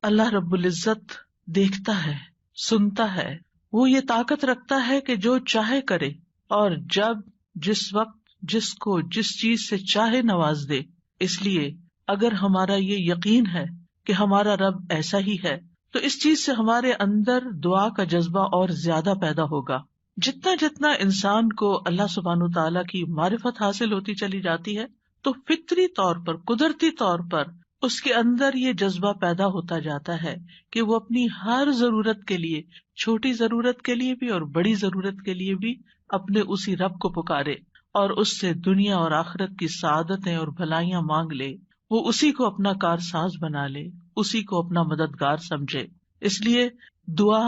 اللہ رب العزت دیکھتا ہے، سنتا ہے، وہ یہ طاقت رکھتا ہے کہ جو چاہے کرے اور جب جس وقت جس کو جس چیز سے چاہے نواز دے. اس لیے اگر ہمارا یہ یقین ہے کہ ہمارا رب ایسا ہی ہے تو اس چیز سے ہمارے اندر دعا کا جذبہ اور زیادہ پیدا ہوگا. جتنا جتنا انسان کو اللہ سبحانہ تعالیٰ کی معرفت حاصل ہوتی چلی جاتی ہے تو فطری طور پر، قدرتی طور پر اس کے اندر یہ جذبہ پیدا ہوتا جاتا ہے کہ وہ اپنی ہر ضرورت کے لیے، چھوٹی ضرورت کے لیے بھی اور بڑی ضرورت کے لیے بھی اپنے اسی رب کو پکارے اور اس سے دنیا اور آخرت کی سعادتیں اور بھلائیاں مانگ لے. وہ اسی کو اپنا کارساز بنا لے، اسی کو اپنا مددگار سمجھے. اس لیے دعا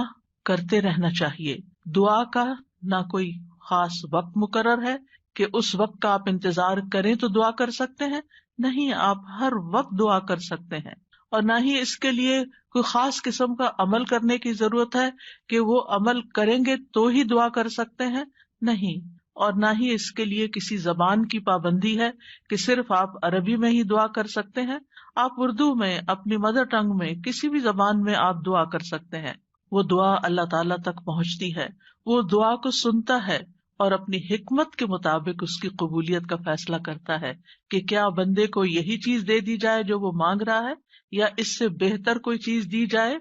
کرتے رہنا چاہیے. دعا کا نہ کوئی خاص وقت مقرر ہے کہ اس وقت کا آپ انتظار کریں تو دعا کر سکتے ہیں. نہیں، آپ ہر وقت دعا کر سکتے ہیں. اور نہ ہی اس کے لیے کوئی خاص قسم کا عمل کرنے کی ضرورت ہے کہ وہ عمل کریں گے تو ہی دعا کر سکتے ہیں. نہیں، اور نہ ہی اس کے لیے کسی زبان کی پابندی ہے کہ صرف آپ عربی میں ہی دعا کر سکتے ہیں. آپ اردو میں، اپنی مدر ٹنگ میں، کسی بھی زبان میں آپ دعا کر سکتے ہیں. وہ دعا اللہ تعالیٰ تک پہنچتی ہے، وہ دعا کو سنتا ہے اور اپنی حکمت کے مطابق اس کی قبولیت کا فیصلہ کرتا ہے کہ کیا بندے کو یہی چیز دے دی جائے جو وہ مانگ رہا ہے، یا اس سے بہتر کوئی چیز دی جائے،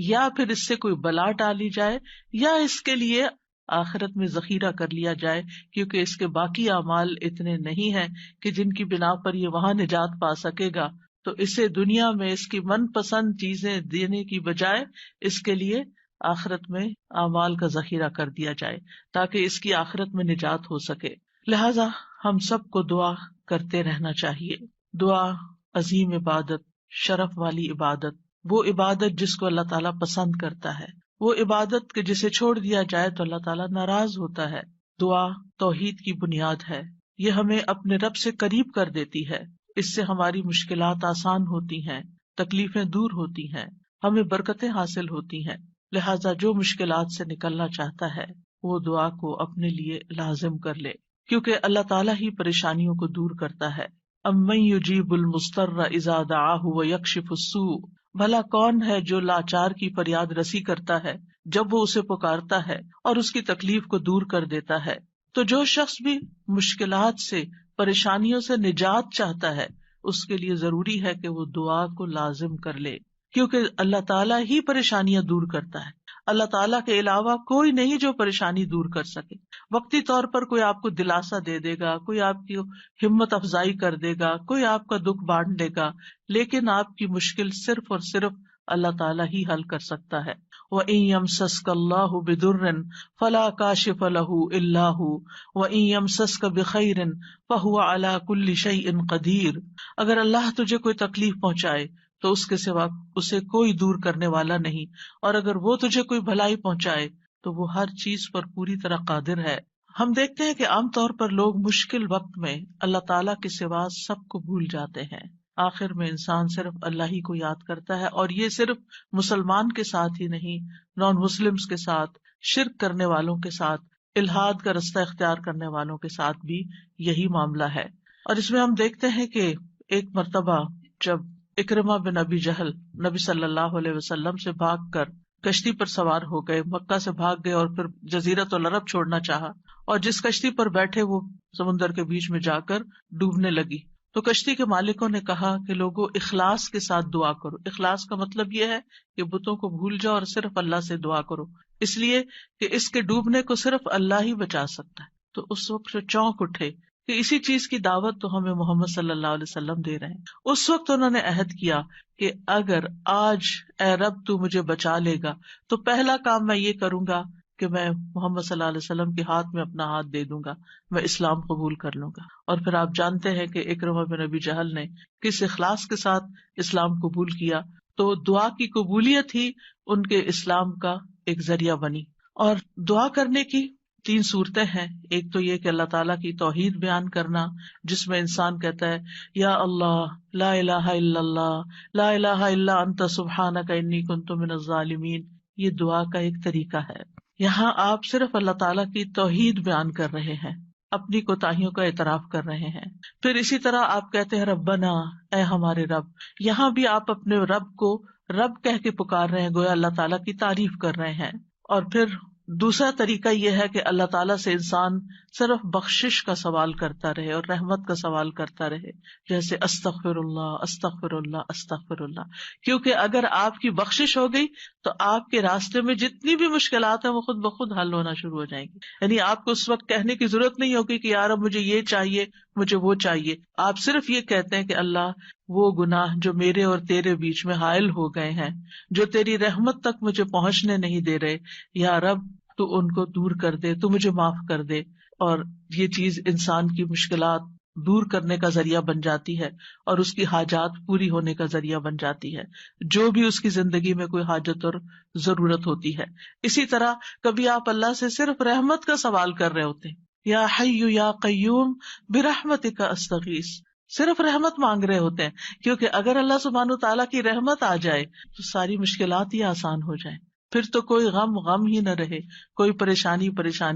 یا پھر اس سے کوئی بلا ٹالی جائے، یا اس کے لیے آخرت میں ذخیرہ کر لیا جائے کیونکہ اس کے باقی اعمال اتنے نہیں ہیں کہ جن کی بنا پر یہ وہاں نجات پا سکے گا. تو اسے دنیا میں اس کی من پسند چیزیں دینے کی بجائے اس کے لیے آخرت میں اعمال کا ذخیرہ کر دیا جائے تاکہ اس کی آخرت میں نجات ہو سکے. لہذا ہم سب کو دعا کرتے رہنا چاہیے. دعا عظیم عبادت، شرف والی عبادت، وہ عبادت جس کو اللہ تعالیٰ پسند کرتا ہے، وہ عبادت کہ جسے چھوڑ دیا جائے تو اللہ تعالیٰ ناراض ہوتا ہے. دعا توحید کی بنیاد ہے. یہ ہمیں اپنے رب سے قریب کر دیتی ہے. اس سے ہماری مشکلات آسان ہوتی ہیں، تکلیفیں دور ہوتی ہیں، ہمیں برکتیں حاصل ہوتی ہیں. لہٰذا جو مشکلات سے نکلنا چاہتا ہے وہ دعا کو اپنے لیے لازم کر لے، کیونکہ اللہ تعالیٰ ہی پریشانیوں کو دور کرتا ہے. امن یجیب المضطر اذا دعاہ ویکشف السوء، بھلا کون ہے جو لاچار کی فریاد رسی کرتا ہے جب وہ اسے پکارتا ہے اور اس کی تکلیف کو دور کر دیتا ہے. تو جو شخص بھی مشکلات سے، پریشانیوں سے نجات چاہتا ہے اس کے لیے ضروری ہے کہ وہ دعا کو لازم کر لے، کیونکہ اللہ تعالیٰ ہی پریشانیاں دور کرتا ہے. اللہ تعالیٰ کے علاوہ کوئی نہیں جو پریشانی دور کر سکے. وقتی طور پر کوئی آپ کو دلاسا دے دے گا، کوئی آپ کی ہمت افزائی کر دے گا، کوئی آپ کا دکھ بانٹ لے گا، لیکن آپ کی مشکل صرف اور صرف اللہ تعالیٰ ہی حل کر سکتا ہے. وَإِن يَمْسَسْكَ اللَّهُ بِضُرٍّ فَلَا كَاشِفَ لَهُ إِلَّا هُوَ وَإِن يَمْسَسْكَ بِخَيْرٍ فَهُوَ عَلَى كُلِّ شَيْءٍ قَدِيرٌ. اگر اللہ تجھے کوئی تکلیف پہنچائے تو اس کے سوا اسے کوئی دور کرنے والا نہیں، اور اگر وہ تجھے کوئی بھلائی پہنچائے تو وہ ہر چیز پر پوری طرح قادر ہے. ہم دیکھتے ہیں کہ عام طور پر لوگ مشکل وقت میں اللہ تعالیٰ کے سوا سب کو بھول جاتے ہیں. آخر میں انسان صرف اللہ ہی کو یاد کرتا ہے، اور یہ صرف مسلمان کے ساتھ ہی نہیں، نان مسلمز کے ساتھ، شرک کرنے والوں کے ساتھ، الحاد کا رستہ اختیار کرنے والوں کے ساتھ بھی یہی معاملہ ہے. اور اس میں ہم دیکھتے ہیں کہ ایک مرتبہ جب اکرمہ بن ابی جہل نبی صلی اللہ علیہ وسلم سے بھاگ کر کشتی پر سوار ہو گئے، مکہ سے بھاگ گئے اور پھر جزیرۃ العرب چھوڑنا چاہا، اور جس کشتی پر بیٹھے وہ سمندر کے بیچ میں جا کر ڈوبنے لگی. تو کشتی کے مالکوں نے کہا کہ لوگوں اخلاص کے ساتھ دعا کرو. اخلاص کا مطلب یہ ہے کہ بتوں کو بھول جاؤ اور صرف اللہ سے دعا کرو، اس لیے کہ اس کے ڈوبنے کو صرف اللہ ہی بچا سکتا ہے. تو اس وقت جو چونک اٹھے کہ اسی چیز کی دعوت تو ہمیں محمد صلی اللہ علیہ وسلم دے رہے ہیں. اس وقت انہوں نے عہد کیا کہ اگر آج اے رب تو مجھے بچا لے گا تو پہلا کام میں یہ کروں گا کہ میں محمد صلی اللہ علیہ وسلم کے ہاتھ میں اپنا ہاتھ دے دوں گا، میں اسلام قبول کر لوں گا. اور پھر آپ جانتے ہیں کہ اکرمہ بن ابی جہل نے کس اخلاص کے ساتھ اسلام قبول کیا. تو دعا کی قبولیت ہی ان کے اسلام کا ایک ذریعہ بنی. اور دعا کرنے کی 3 صورتیں ہیں. ایک تو یہ کہ اللہ تعالیٰ کی توحید بیان کرنا، جس میں انسان کہتا ہے یا اللہ لا الہ الا اللہ لا الہ الا انت سبحانک انی کنت من الظالمین. یہ دعا کا ایک طریقہ ہے. یہاں آپ صرف اللہ تعالیٰ کی توحید بیان کر رہے ہیں، اپنی کوتاہیوں کا اعتراف کر رہے ہیں. پھر اسی طرح آپ کہتے ہیں ربنا، اے ہمارے رب. یہاں بھی آپ اپنے رب کو رب کہہ کے پکار رہے ہیں، گویا اللہ تعالیٰ کی تعریف کر رہے ہیں. اور پھر دوسرا طریقہ یہ ہے کہ اللہ تعالیٰ سے انسان صرف بخشش کا سوال کرتا رہے اور رحمت کا سوال کرتا رہے، جیسے استغفر اللہ استغفر اللہ استغفر اللہ. کیونکہ اگر آپ کی بخشش ہو گئی تو آپ کے راستے میں جتنی بھی مشکلات ہیں وہ خود بخود حل ہونا شروع ہو جائیں گی. یعنی آپ کو اس وقت کہنے کی ضرورت نہیں ہوگی کہ یار اب مجھے یہ چاہیے، مجھے وہ چاہیے. آپ صرف یہ کہتے ہیں کہ اللہ وہ گناہ جو میرے اور تیرے بیچ میں حائل ہو گئے ہیں، جو تیری رحمت تک مجھے پہنچنے نہیں دے رہے، یا رب تو ان کو دور کر دے، تو مجھے معاف کر دے. اور یہ چیز انسان کی مشکلات دور کرنے کا ذریعہ بن جاتی ہے اور اس کی حاجات پوری ہونے کا ذریعہ بن جاتی ہے، جو بھی اس کی زندگی میں کوئی حاجت اور ضرورت ہوتی ہے. اسی طرح کبھی آپ اللہ سے صرف رحمت کا سوال کر رہے ہوتے ہیں، یا حی یا قیوم برحمتک استغیث، صرف رحمت مانگ رہے ہوتے ہیں. کیونکہ اگر اللہ سبحانہ تعالیٰ کی رحمت آ جائے تو ساری مشکلات ہی آسان ہو جائیں، پھر تو کوئی غم ہی نہ رہے، کوئی پریشانی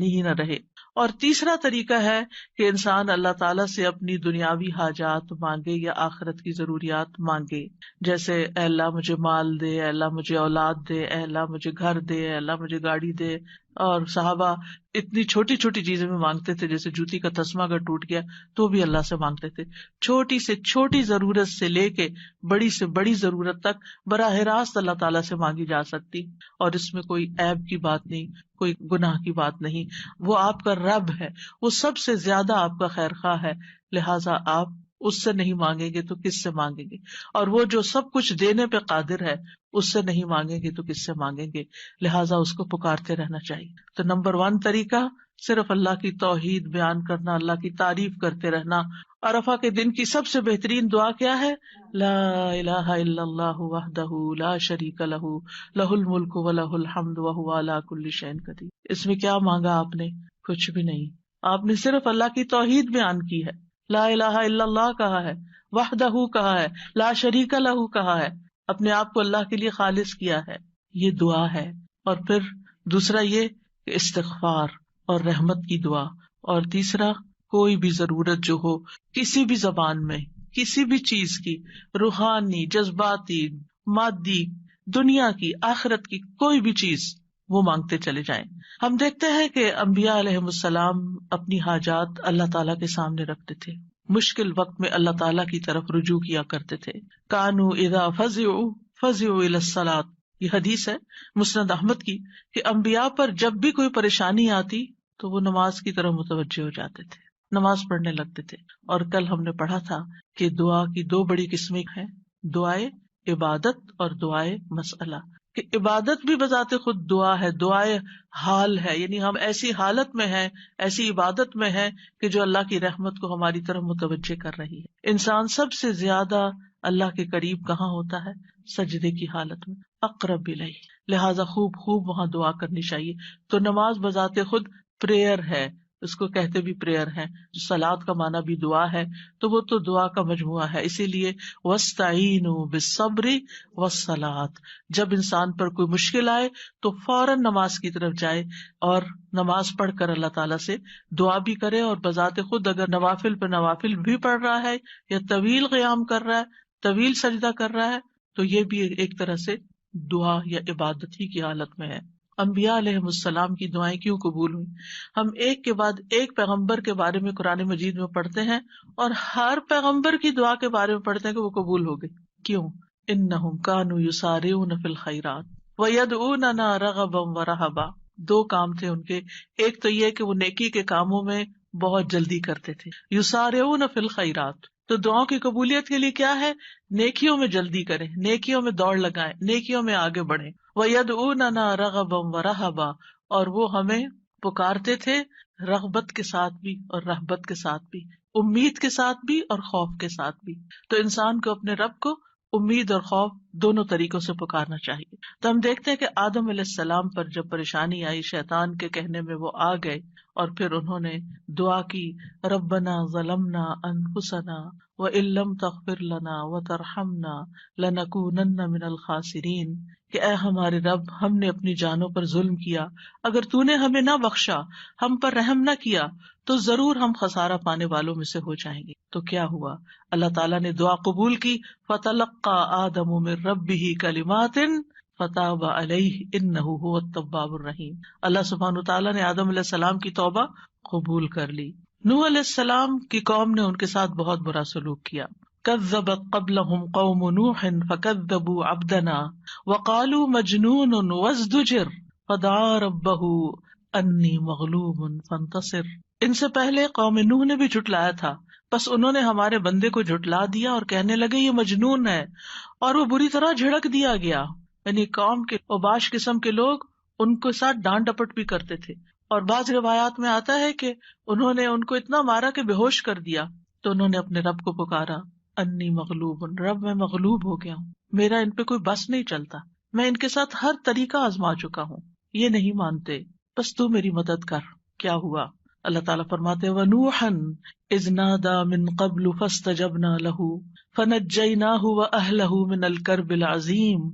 ہی نہ رہے. اور تیسرا طریقہ ہے کہ انسان اللہ تعالیٰ سے اپنی دنیاوی حاجات مانگے یا آخرت کی ضروریات مانگے، جیسے اے اللہ مجھے مال دے، اے اللہ مجھے اولاد دے، اے اللہ مجھے گھر دے، اے اللہ مجھے گاڑی دے. اور صحابہ اتنی چھوٹی چھوٹی چیزیں بھی مانگتے تھے، جیسے جوتی کا تسمہ اگر ٹوٹ گیا تو بھی اللہ سے مانگتے تھے. چھوٹی سے چھوٹی ضرورت سے لے کے بڑی سے بڑی ضرورت تک براہ راست اللہ تعالیٰ سے مانگی جا سکتی، اور اس میں کوئی عیب کی بات نہیں، کوئی گناہ کی بات نہیں. وہ آپ کا رب ہے، وہ سب سے زیادہ آپ کا خیر خواہ ہے، لہٰذا آپ اس سے نہیں مانگیں گے تو کس سے مانگیں گے؟ اور وہ جو سب کچھ دینے پہ قادر ہے، اس سے نہیں مانگیں گے تو کس سے مانگیں گے؟ لہٰذا اس کو پکارتے رہنا چاہیے. تو نمبر 1 طریقہ صرف اللہ کی توحید بیان کرنا، اللہ کی تعریف کرتے رہنا. عرفہ کے دن کی سب سے بہترین دعا کیا ہے؟ لا الہ الا اللہ وحدہ لا شریک لہ لہ الملک ولہ الحمد وہو علی کل شیء قدیر. اس میں کیا مانگا آپ نے؟ کچھ بھی نہیں. آپ نے صرف اللہ کی توحید بیان کی ہے، لا الہ الا اللہ کہا ہے، وحدہ کہا ہے، لا شریک لہ کہا ہے، اپنے آپ کو اللہ کے لیے خالص کیا ہے. یہ دعا ہے. اور پھر دوسرا یہ کہ استغفار اور رحمت کی دعا. اور تیسرا کوئی بھی ضرورت جو ہو کسی بھی زبان میں، کسی بھی چیز کی، روحانی، جذباتی، مادی، دنیا کی، آخرت کی، کوئی بھی چیز وہ مانگتے چلے جائیں. ہم دیکھتے ہیں کہ انبیاء علیہم السلام اپنی حاجات اللہ تعالیٰ کے سامنے رکھتے تھے، مشکل وقت میں اللہ تعالیٰ کی طرف رجوع کیا کرتے تھے. کانوا اذا فزعوا الی الصلاۃ، یہ حدیث ہے مسند احمد کی، کہ انبیاء پر جب بھی کوئی پریشانی آتی تو وہ نماز کی طرف متوجہ ہو جاتے تھے، نماز پڑھنے لگتے تھے. اور کل ہم نے پڑھا تھا کہ دعا کی 2 بڑی قسمیں ہیں، دعائے عبادت اور دعائے مسئلہ. کہ عبادت بھی بذات خود دعا ہے، دعائے حال ہے، یعنی ہم ایسی حالت میں ہیں، ایسی عبادت میں ہیں کہ جو اللہ کی رحمت کو ہماری طرف متوجہ کر رہی ہے. انسان سب سے زیادہ اللہ کے قریب کہاں ہوتا ہے؟ سجدے کی حالت میں، اقرب الیہ. لہذا خوب وہاں دعا کرنی چاہیے. تو نماز بذات خود پریئر ہے، اس کو کہتے بھی پریئر ہے. صلاۃ کا معنی بھی دعا ہے، تو وہ تو دعا کا مجموعہ ہے. اسی لیے وَاسْتَعِینُوا بِالصَّبْرِ وَالصَّلَاۃِ، جب انسان پر کوئی مشکل آئے تو فوراً نماز کی طرف جائے اور نماز پڑھ کر اللہ تعالیٰ سے دعا بھی کرے. اور بذات خود اگر نوافل پہ نوافل بھی پڑھ رہا ہے یا طویل قیام کر رہا ہے، طویل سجدہ کر رہا ہے، تو یہ بھی ایک طرح سے دعا یا عبادت ہی کی حالت میں ہے. انبیاء علیہم السلام کی دعائیں کیوں قبول ہوئی؟ ہم ایک کے بعد ایک پیغمبر کے بارے میں قرآن مجید میں پڑھتے ہیں اور ہر پیغمبر کی دعا کے بارے میں پڑھتے ہیں کہ وہ قبول ہو گئی. کیوں؟ انہم کانوا یسارعون فی الخیرات ویدعوننا رغبا ورہبا. 2 کام تھے ان کے. ایک تو یہ کہ وہ نیکی کے کاموں میں بہت جلدی کرتے تھے، یسارعون فی الخیرات. تو دعاؤں کی قبولیت کے لیے کیا ہے؟ نیکیوں میں جلدی کریں، نیکیوں میں دوڑ لگائیں، نیکیوں میں آگے بڑھیں. وَيَدْعُونَنَا رَغَبًا وَرَهَبًا، اور وہ ہمیں پکارتے تھے رغبت کے ساتھ بھی اور رہبت کے ساتھ بھی، امید کے ساتھ بھی اور خوف کے ساتھ بھی. تو انسان کو اپنے رب کو امید اور خوف دونوں طریقوں سے پکارنا چاہیے. تو ہم دیکھتے ہیں کہ آدم علیہ السلام پر جب پریشانی آئی، شیطان کے کہنے میں وہ آ گئے اور پھر انہوں نے دعا کی، ربنا ظلمنا انفسنا وان لم تغفر لنا وترحمنا لنکونن من الخاسرین، کہ اے ہمارے رب، ہم نے اپنی جانوں پر ظلم کیا، اگر تو نے ہمیں نہ بخشا، ہم پر رحم نہ کیا تو ضرور ہم خسارہ پانے والوں میں سے ہو جائیں گے۔ تو کیا ہوا؟ اللہ تعالیٰ نے دعا قبول کی، فَتَلَقَّى آدَمُ مِن رَبِّهِ كَلِمَاتٍ فَتَابَ عَلَيْهِ إِنَّهُ هُوَ التَّوَّابُ الرَّحِيمُ۔ اللہ سبحانہ تعالیٰ نے آدم علیہ السلام کی توبہ قبول کر لی۔ نوح علیہ السلام کی قوم نے ان کے ساتھ بہت برا سلوک کیا۔ كذبت قبلهم قوم نوح فكذبوا عبدنا وقالوا مجنون وازدجر فدعا ربه انی مغلوب فانتصر۔ ان سے پہلے قوم نوح نے بھی جھٹلایا تھا، بس انہوں نے ہمارے بندے کو جھٹلا دیا اور کہنے لگے یہ مجنون ہے، اور وہ بری طرح جھڑک دیا گیا۔ یعنی قوم کے اوباش قسم کے لوگ ان کے ساتھ ڈانٹ ڈپٹ بھی کرتے تھے، اور بعض روایات میں آتا ہے کہ انہوں نے ان کو اتنا مارا کہ بے ہوش کر دیا۔ تو انہوں نے اپنے رب کو پکارا، انی مغلوب، رب میں مغلوب ہو گیا ہوں، میرا ان پہ کوئی بس نہیں چلتا، میں ان کے ساتھ ہر طریقہ آزما چکا ہوں، یہ نہیں مانتے، بس تو میری مدد کر۔ کیا ہوا؟ اللہ تعالیٰ فرماتے وَنُوحًا إِذْ نَادَى مِن قَبْلُ فَاسْتَجَبْنَا لَهُ فَنَجَّيْنَاهُ وَأَهْلَهُ مِنَ الْكَرْبِ الْعَظِيمِ۔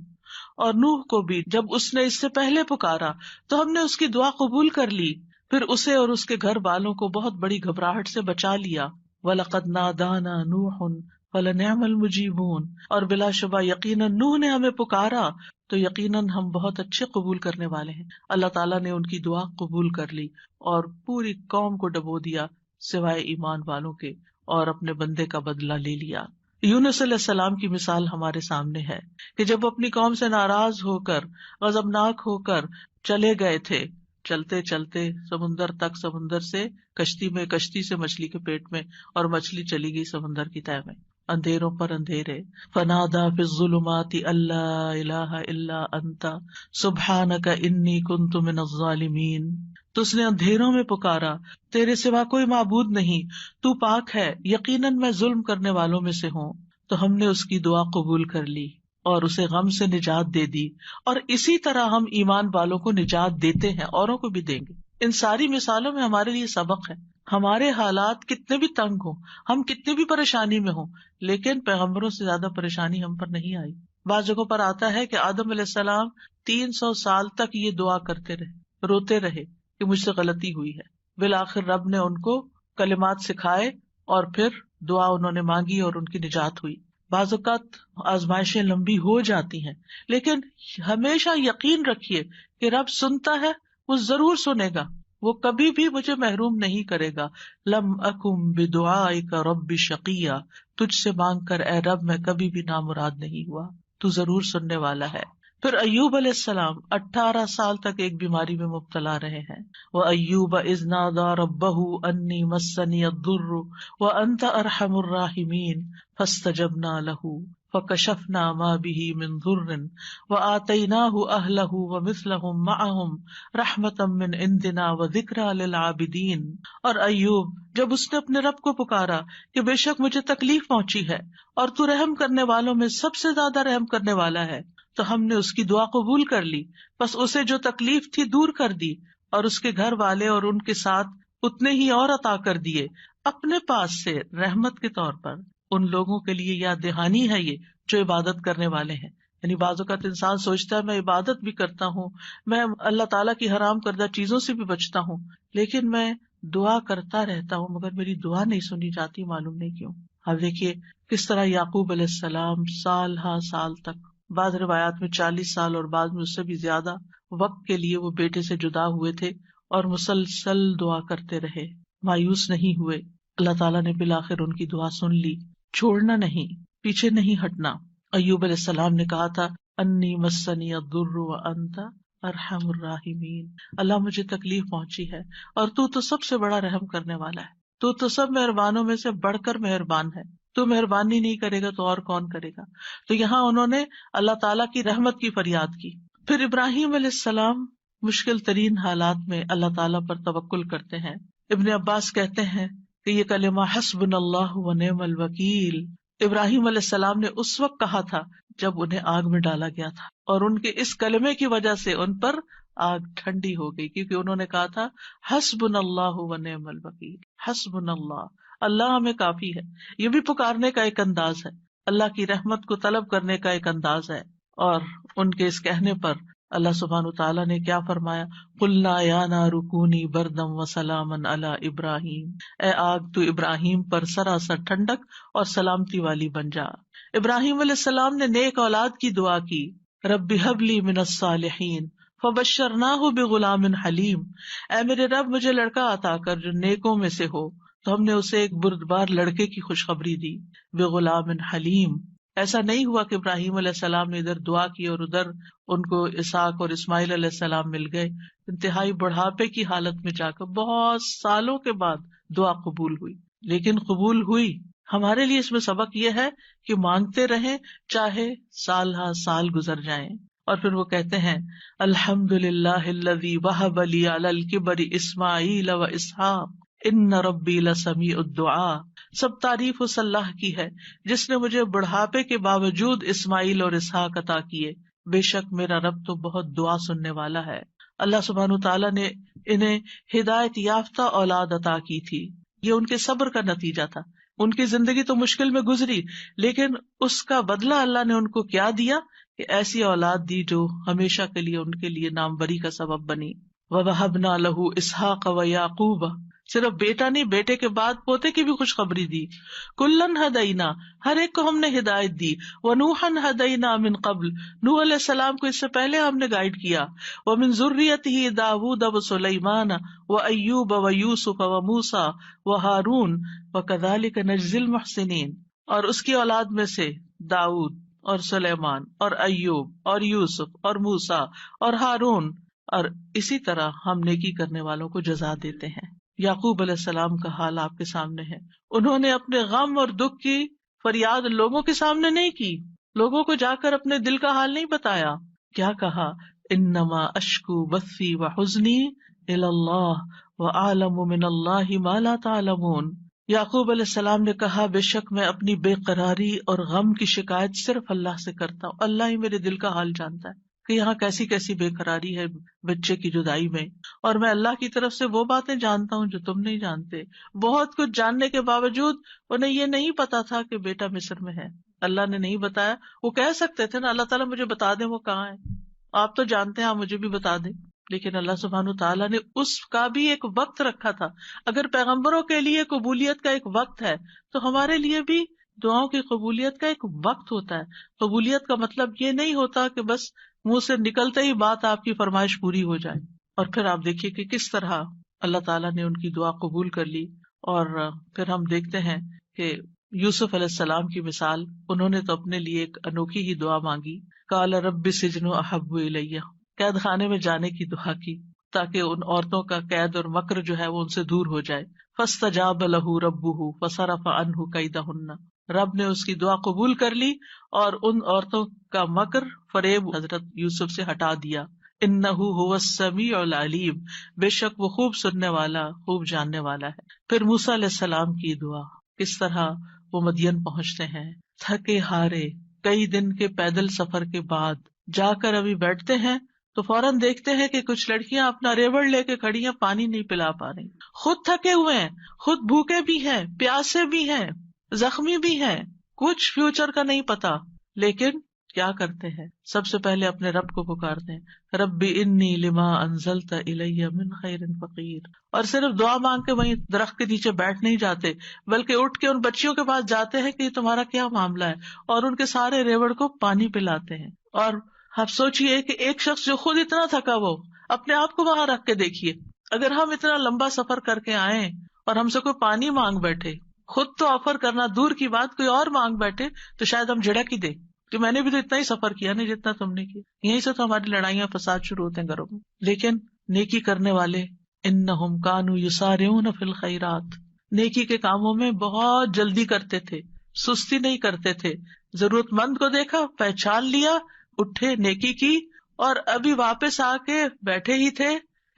اور نوح کو بھی جب اس نے اس سے پہلے پکارا تو ہم نے اس کی دعا قبول کر لی، پھر اسے اور اس کے گھر والوں کو بہت بڑی گھبراہٹ سے بچا لیا۔ وَلَقَدْ نَادَانَا نُوحٌ فَلَنِعْمَ الْمُجِيبُونَ، اور بلا شبہ یقیناً نوح نے ہمیں پکارا تو یقیناً ہم بہت اچھے قبول کرنے والے ہیں۔ اللہ تعالیٰ نے ان کی دعا قبول کر لی اور پوری قوم کو ڈبو دیا سوائے ایمان والوں کے، اور اپنے بندے کا بدلہ لے لیا۔ یونس علیہ السلام کی مثال ہمارے سامنے ہے کہ جب اپنی قوم سے ناراض ہو کر، غضبناک ہو کر چلے گئے تھے، چلتے چلتے سمندر تک، سمندر سے کشتی میں، کشتی سے مچھلی کے پیٹ میں، اور مچھلی چلی گئی سمندر کی تہہ میں، اندھیروں پر اندھیرے۔ فنادا فی الظلمات اللہ الہ الا انت سبحانک انی کنت من الظالمین۔ تو اس نے اندھیروں میں پکارا، تیرے سوا کوئی معبود نہیں، تو پاک ہے، یقیناً میں ظلم کرنے والوں میں سے ہوں۔ تو ہم نے اس کی دعا قبول کر لی اور اسے غم سے نجات دے دی، اور اسی طرح ہم ایمان والوں کو نجات دیتے ہیں، اوروں کو بھی دیں گے۔ ان ساری مثالوں میں ہمارے لیے سبق ہے۔ ہمارے حالات کتنے بھی تنگ ہوں، ہم کتنی بھی پریشانی میں ہوں، لیکن پیغمبروں سے زیادہ پریشانی ہم پر نہیں آئی۔ بعض جگہوں پر آتا ہے کہ آدم علیہ السلام 300 سال تک یہ دعا کرتے رہے، روتے رہے کہ مجھ سے غلطی ہوئی ہے۔ بالآخر رب نے ان کو کلمات سکھائے اور پھر دعا انہوں نے مانگی اور ان کی نجات ہوئی۔ بعض اوقات آزمائشیں لمبی ہو جاتی ہیں، لیکن ہمیشہ یقین رکھیے کہ رب سنتا ہے، وہ ضرور سنے گا، وہ کبھی بھی مجھے محروم نہیں کرے گا۔ لم اکم بدعائک رب شقیہ، تجھ سے مانگ کر اے رب میں کبھی بھی نامراد نہیں ہوا، تو ضرور سننے والا ہے۔ پھر ایوب علیہ السلام 18 سال تک ایک بیماری میں مبتلا رہے ہیں۔ وَأَيُّوبَ إِذْ نَادَى رَبَّهُ أَنِّي مَسَّنِيَ الضُّرُّ وَأَنْتَ أَرْحَمُ الرَّاحِمِينَ فَاسْتَجَبْنَا لَهُ فَكَشَفْنَا مَا بِهِ مِنْ ضُرٍّ وَآتَيْنَاهُ أَهْلَهُ وَمِثْلَهُمْ مَعَهُمْ رَحْمَةً مِّنْ عِنْدِنَا وَذِكْرَىٰ لِلْعَابِدِينَ۔ اور ایوب جب اس نے اپنے رب کو پکارا کہ بے شک مجھے تکلیف پہنچی ہے اور تو رحم کرنے والوں میں سب سے زیادہ رحم کرنے والا ہے، تو ہم نے اس کی دعا قبول کر لی، بس اسے جو تکلیف تھی دور کر دی، اور اس کے گھر والے اور ان کے ساتھ اتنے ہی اور عطا کر دیے اپنے پاس سے رحمت کے طور پر۔ ان لوگوں کے لیے یاد دہانی ہے یہ جو عبادت کرنے والے ہیں۔ یعنی بعض اوقات انسان سوچتا ہے میں عبادت بھی کرتا ہوں، میں اللہ تعالیٰ کی حرام کردہ چیزوں سے بھی بچتا ہوں، لیکن میں دعا کرتا رہتا ہوں مگر میری دعا نہیں سنی جاتی، معلوم نہیں کیوں۔ اب دیکھیے کس طرح یعقوب علیہ السلام سال ہا سال تک، بعض روایات میں 40 سال اور بعض میں اس سے بھی زیادہ وقت کے لیے وہ بیٹے سے جدا ہوئے تھے، اور مسلسل دعا کرتے رہے، مایوس نہیں ہوئے۔ اللہ تعالیٰ نے بالآخر ان کی دعا سن لی۔ چھوڑنا نہیں، پیچھے نہیں ہٹنا۔ ایوب علیہ السلام نے کہا تھا انی مسنی الضر وانت ارحم الراحمین، اللہ مجھے تکلیف پہنچی ہے اور تو سب سے بڑا رحم کرنے والا ہے، تو سب مہربانوں میں سے بڑھ کر مہربان ہے، تو مہربانی نہیں کرے گا تو اور کون کرے گا۔ تو یہاں انہوں نے اللہ تعالیٰ کی رحمت کی فریاد کی۔ پھر ابراہیم علیہ السلام مشکل ترین حالات میں اللہ تعالیٰ پر توکل کرتے ہیں۔ ابن عباس کہتے ہیں کہ یہ کلمہ حسبنا اللہ و نعم الوکیل ابراہیم علیہ السلام نے اس وقت کہا تھا جب انہیں آگ میں ڈالا گیا تھا، اور ان کے اس کلمے کی وجہ سے ان پر آگ ٹھنڈی ہو گئی، کیونکہ انہوں نے کہا تھا حسبنا اللہ و نعم الوکیل، حسبنا اللہ، اللہ ہمیں کافی ہے۔ یہ بھی پکارنے کا ایک انداز ہے، اللہ کی رحمت کو طلب کرنے کا ایک انداز ہے، اور ان کے اس کہنے پر اللہ سبحانہ تعالیٰ نے کیا فرمایا، قلنا یا نار کونی بردم وسلاما علی ابراہیم، اے آگ تو ابراہیم پر سراسر ٹھنڈک اور سلامتی والی بن جا۔ ابراہیم علیہ السلام نے نیک اولاد کی دعا کی، رب ہب لی من الصالحین فبشرناہ بغلام حلیم، اے میرے رب مجھے لڑکا عطا کر جو نیکوں میں سے ہو، تو ہم نے اسے ایک بردبار لڑکے کی خوشخبری دی، بغلام حلیم۔ ایسا نہیں ہوا کہ ابراہیم علیہ السلام نے ادھر دعا کی اور ادھر ان کو اسحاق اور اسماعیل علیہ السلام مل گئے، انتہائی بڑھاپے کی حالت میں جا کر بہت سالوں کے بعد دعا قبول ہوئی، لیکن قبول ہوئی۔ ہمارے لیے اس میں سبق یہ ہے کہ مانگتے رہیں چاہے سال ہا سال گزر جائیں۔ اور پھر وہ کہتے ہیں الحمدللہ الذی وہب لی علی الکبر اسماعیل و اسحاق ان ربی لسمیع الدعاء، سب تعریف اس اللہ کی ہے جس نے مجھے بڑھاپے کے باوجود اسماعیل اور اسحاق عطا کیے، بے شک میرا رب تو بہت دعا سننے والا ہے۔ اللہ سبحانہ تعالیٰ نے انہیں ہدایت یافتہ اولاد عطا کی تھی، یہ ان کے صبر کا نتیجہ تھا۔ ان کی زندگی تو مشکل میں گزری، لیکن اس کا بدلہ اللہ نے ان کو کیا دیا کہ ایسی اولاد دی جو ہمیشہ کے لیے ان کے لیے ناموری کا سبب بنی۔ وَوَهَبْنَا لَهُ إِسْحَاقَ وَيَعْقُوبَ، صرف بیٹا نہیں، بیٹے کے بعد پوتے کی بھی خوشخبری دی۔ کلن ہدینا، ہر ایک کو ہم نے ہدایت دی۔ ونوحا ہدینا من قبل، نوح علیہ السلام کو اس سے پہلے ہم نے گائیڈ کیا۔ ومن ذریتہ داود وسلیمان وایوب ویوسف وموسیٰ وہارون وکذلک نجزی المحسنین، اور اس کی اولاد میں سے داؤد اور سلیمان اور ایوب اور یوسف اور موسیٰ اور ہارون، اور اسی طرح ہم نیکی کرنے والوں کو جزا دیتے ہیں۔ یعقوب علیہ السلام کا حال آپ کے سامنے ہے، انہوں نے اپنے غم اور دکھ کی فریاد لوگوں کے سامنے نہیں کی، لوگوں کو جا کر اپنے دل کا حال نہیں بتایا۔ کیا کہا، انما اشکو بثی وحزنی الی اللہ واعلم من اللہ ما لا تعلمون۔ یعقوب علیہ السلام نے کہا، بے شک میں اپنی بے قراری اور غم کی شکایت صرف اللہ سے کرتا ہوں، اللہ ہی میرے دل کا حال جانتا ہے کہ یہاں کیسی کیسی بے قراری ہے بچے کی جدائی میں، اور میں اللہ کی طرف سے وہ باتیں جانتا ہوں جو تم نہیں جانتے۔ بہت کچھ جاننے کے باوجود انہیں یہ نہیں پتا تھا کہ بیٹا مصر میں ہے، اللہ نے نہیں بتایا۔ وہ کہہ سکتے تھے نا اللہ تعالیٰ مجھے بتا دیں وہ کہاں ہے، آپ تو جانتے ہیں، آپ مجھے بھی بتا دیں، لیکن اللہ سبحانہ تعالیٰ نے اس کا بھی ایک وقت رکھا تھا۔ اگر پیغمبروں کے لیے قبولیت کا ایک وقت ہے تو ہمارے لیے بھی دعاؤں کی قبولیت کا ایک وقت ہوتا ہے۔ قبولیت کا مطلب یہ نہیں ہوتا کہ بس منہ سے نکلتے ہی بات آپ کی فرمائش پوری ہو جائے۔ اور پھر آپ دیکھیے کہ کس طرح اللہ تعالیٰ نے ان کی دعا قبول کر لی۔ اور پھر ہم دیکھتے ہیں کہ یوسف علیہ السلام کی مثال، انہوں نے تو اپنے لیے ایک انوکھی ہی دعا مانگی، قال رب السجن احب الی، قید خانے میں جانے کی دعا کی تاکہ ان عورتوں کا قید اور مکر جو ہے وہ ان سے دور ہو جائے۔ فاستجاب له ربه فصرف عنه کیدہن، رب نے اس کی دعا قبول کر لی اور ان عورتوں کا مکر فریب حضرت یوسف سے ہٹا دیا۔ انہ هو السمیع العلیم، بے شک وہ خوب سننے والا، خوب جاننے والا ہے۔ پھر موسیٰ علیہ السلام کی دعا، کس طرح وہ مدین پہنچتے ہیں تھکے ہارے، کئی دن کے پیدل سفر کے بعد جا کر ابھی بیٹھتے ہیں تو فوراً دیکھتے ہیں کہ کچھ لڑکیاں اپنا ریوڑ لے کے کھڑی ہیں، پانی نہیں پلا پا رہی، خود تھکے ہوئے ہیں، خود بھوکے بھی ہیں، پیاسے بھی ہیں، زخمی بھی ہیں، کچھ فیوچر کا نہیں پتا، لیکن کیا کرتے ہیں، سب سے پہلے اپنے رب کو پکارتے ہیں، رب انی لما انزلت الی من خیر فقیر، اور صرف دعا مانگ کے وہیں درخت کے نیچے بیٹھ نہیں جاتے، بلکہ اٹھ کے ان بچیوں کے پاس جاتے ہیں کہ یہ تمہارا کیا معاملہ ہے، اور ان کے سارے ریوڑ کو پانی پلاتے ہیں۔ اور آپ سوچئے کہ ایک شخص جو خود اتنا تھکا، وہ اپنے آپ کو وہاں رکھ کے دیکھیے، اگر ہم اتنا لمبا سفر کر کے آئیں اور ہم سے کوئی پانی مانگ بیٹھے، خود تو آفر کرنا دور کی بات، کوئی اور مانگ بیٹھے تو شاید ہم جھڑک ہی دیں کہ میں نے بھی تو اتنا ہی سفر کیا نہیں جتنا تم نے کیا۔ یہیں سے تو ہماری لڑائیاں فساد شروع ہوتے ہیں گھروں میں۔ لیکن نیکی کرنے والے انہم کانوا یسارعون فی الخیرات، نیکی کے کاموں میں بہت جلدی کرتے تھے، سستی نہیں کرتے تھے، ضرورت مند کو دیکھا، پہچان لیا، اٹھے، نیکی کی، اور ابھی واپس آ کے بیٹھے ہی تھے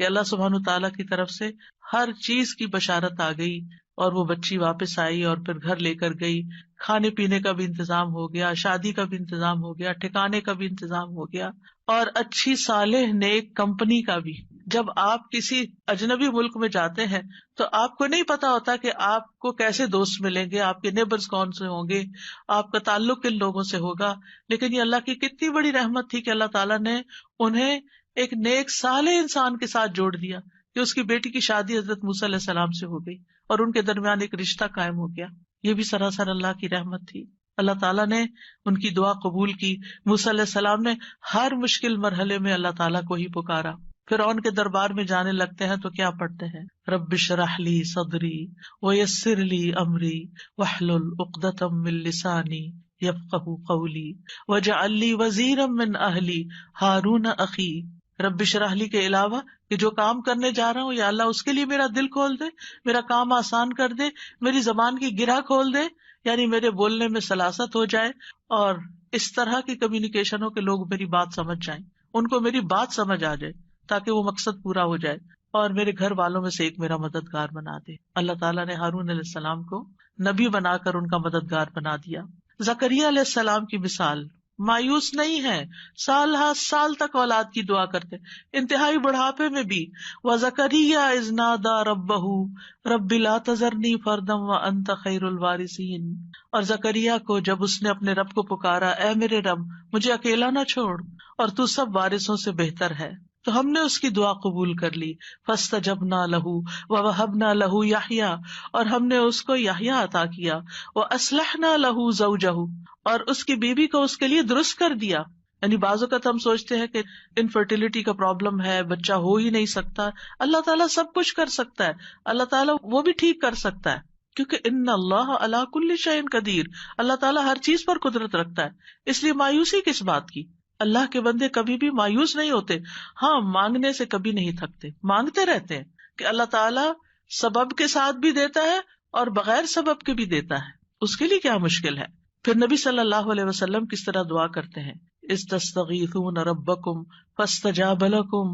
کہ اللہ سبحانہ تعالیٰ کی طرف سے ہر چیز کی بشارت آ گئی، اور وہ بچی واپس آئی اور پھر گھر لے کر گئی، کھانے پینے کا بھی انتظام ہو گیا، شادی کا بھی انتظام ہو گیا، ٹھکانے کا بھی انتظام ہو گیا، اور اچھی صالح نیک کمپنی کا بھی۔ جب آپ کسی اجنبی ملک میں جاتے ہیں تو آپ کو نہیں پتا ہوتا کہ آپ کو کیسے دوست ملیں گے، آپ کے نیبرز کون سے ہوں گے، آپ کا تعلق کن لوگوں سے ہوگا. لیکن یہ اللہ کی کتنی بڑی رحمت تھی کہ اللہ تعالیٰ نے انہیں ایک نیک صالح انسان کے ساتھ جوڑ دیا کہ اس کی بیٹی کی شادی حضرت موسیٰ علیہ السلام سے ہو گئی اور ان کے درمیان ایک رشتہ قائم ہو گیا. یہ بھی سراسر اللہ کی رحمت تھی. اللہ تعالیٰ نے ان کی دعا قبول کی. موسیٰ علیہ السلام نے ہر مشکل مرحلے میں اللہ تعالیٰ کو ہی پکارا. فرعون کے دربار میں جانے لگتے ہیں تو کیا پڑھتے ہیں؟ رب اشرح لی صدری ویسر لی امری واحلل عقدۃ من لسانی یفقہوا قولی واجعل لی وزیرا من اہلی ہارون اخی. رب اشرح لی کے علاوہ کہ جو کام کرنے جا رہا ہوں یا اللہ اس کے لیے میرا دل کھول دے، میرا کام آسان کر دے، میری زبان کی گرہ کھول دے، یعنی میرے بولنے میں سلاست ہو جائے اور اس طرح کی کمیونیکیشن ہو کہ لوگ میری بات سمجھ جائیں، ان کو میری بات سمجھ آ جائے تاکہ وہ مقصد پورا ہو جائے، اور میرے گھر والوں میں سے ایک میرا مددگار بنا دے. اللہ تعالیٰ نے ہارون علیہ السلام کو نبی بنا کر ان کا مددگار بنا دیا. زکریا علیہ السلام کی مثال، مایوس نہیں ہے، سال ہر سال تک اولاد کی دعا کرتے، انتہائی بڑھاپے میں بھی. وَزَكَرِيَّا إِذْ نَادَىٰ رَبَّهُ رَبِّ لَا تَذَرْنِي فَرْدًا وَأَنْتَ خَيْرُ الْوَارِثِينَ. اور زکریا کو جب اس نے اپنے رب کو پکارا، اے میرے رب مجھے اکیلا نہ چھوڑ اور تو سب وارثوں سے بہتر ہے، تو ہم نے اس کی دعا قبول کر لی. فَاسْتَجَبْنَا لَهُ وَوَهَبْنَا لَهُ يَحْيَىٰ، اور ہم نے اس کو یحییٰ عطا کیا. وَأَصْلَحْنَا لَهُ زَوْجَهُ، اور اس کی بیوی کو اس کے لیے درست کر دیا. یعنی بعض اوقات ہم سوچتے ہیں کہ انفرٹیلٹی کا پرابلم ہے، بچہ ہو ہی نہیں سکتا. اللہ تعالیٰ سب کچھ کر سکتا ہے، اللہ تعالیٰ وہ بھی ٹھیک کر سکتا ہے، کیونکہ ان اللہ علی کل شیء قدیر، اللہ تعالیٰ ہر چیز پر قدرت رکھتا ہے. اس لیے مایوسی کس بات کی؟ اللہ کے بندے کبھی بھی مایوس نہیں ہوتے. ہاں، مانگنے سے کبھی نہیں تھکتے، مانگتے رہتے ہیں کہ اللہ تعالیٰ سبب کے ساتھ بھی دیتا ہے اور بغیر سبب کے بھی دیتا ہے، اس کے لیے کیا مشکل ہے. پھر نبی صلی اللہ علیہ وسلم کس طرح دعا کرتے ہیں؟ استستغیثون ربکم فاستجاب لکم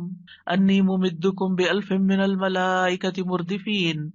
انی ممدکم بألف من الملائکۃ مردفین.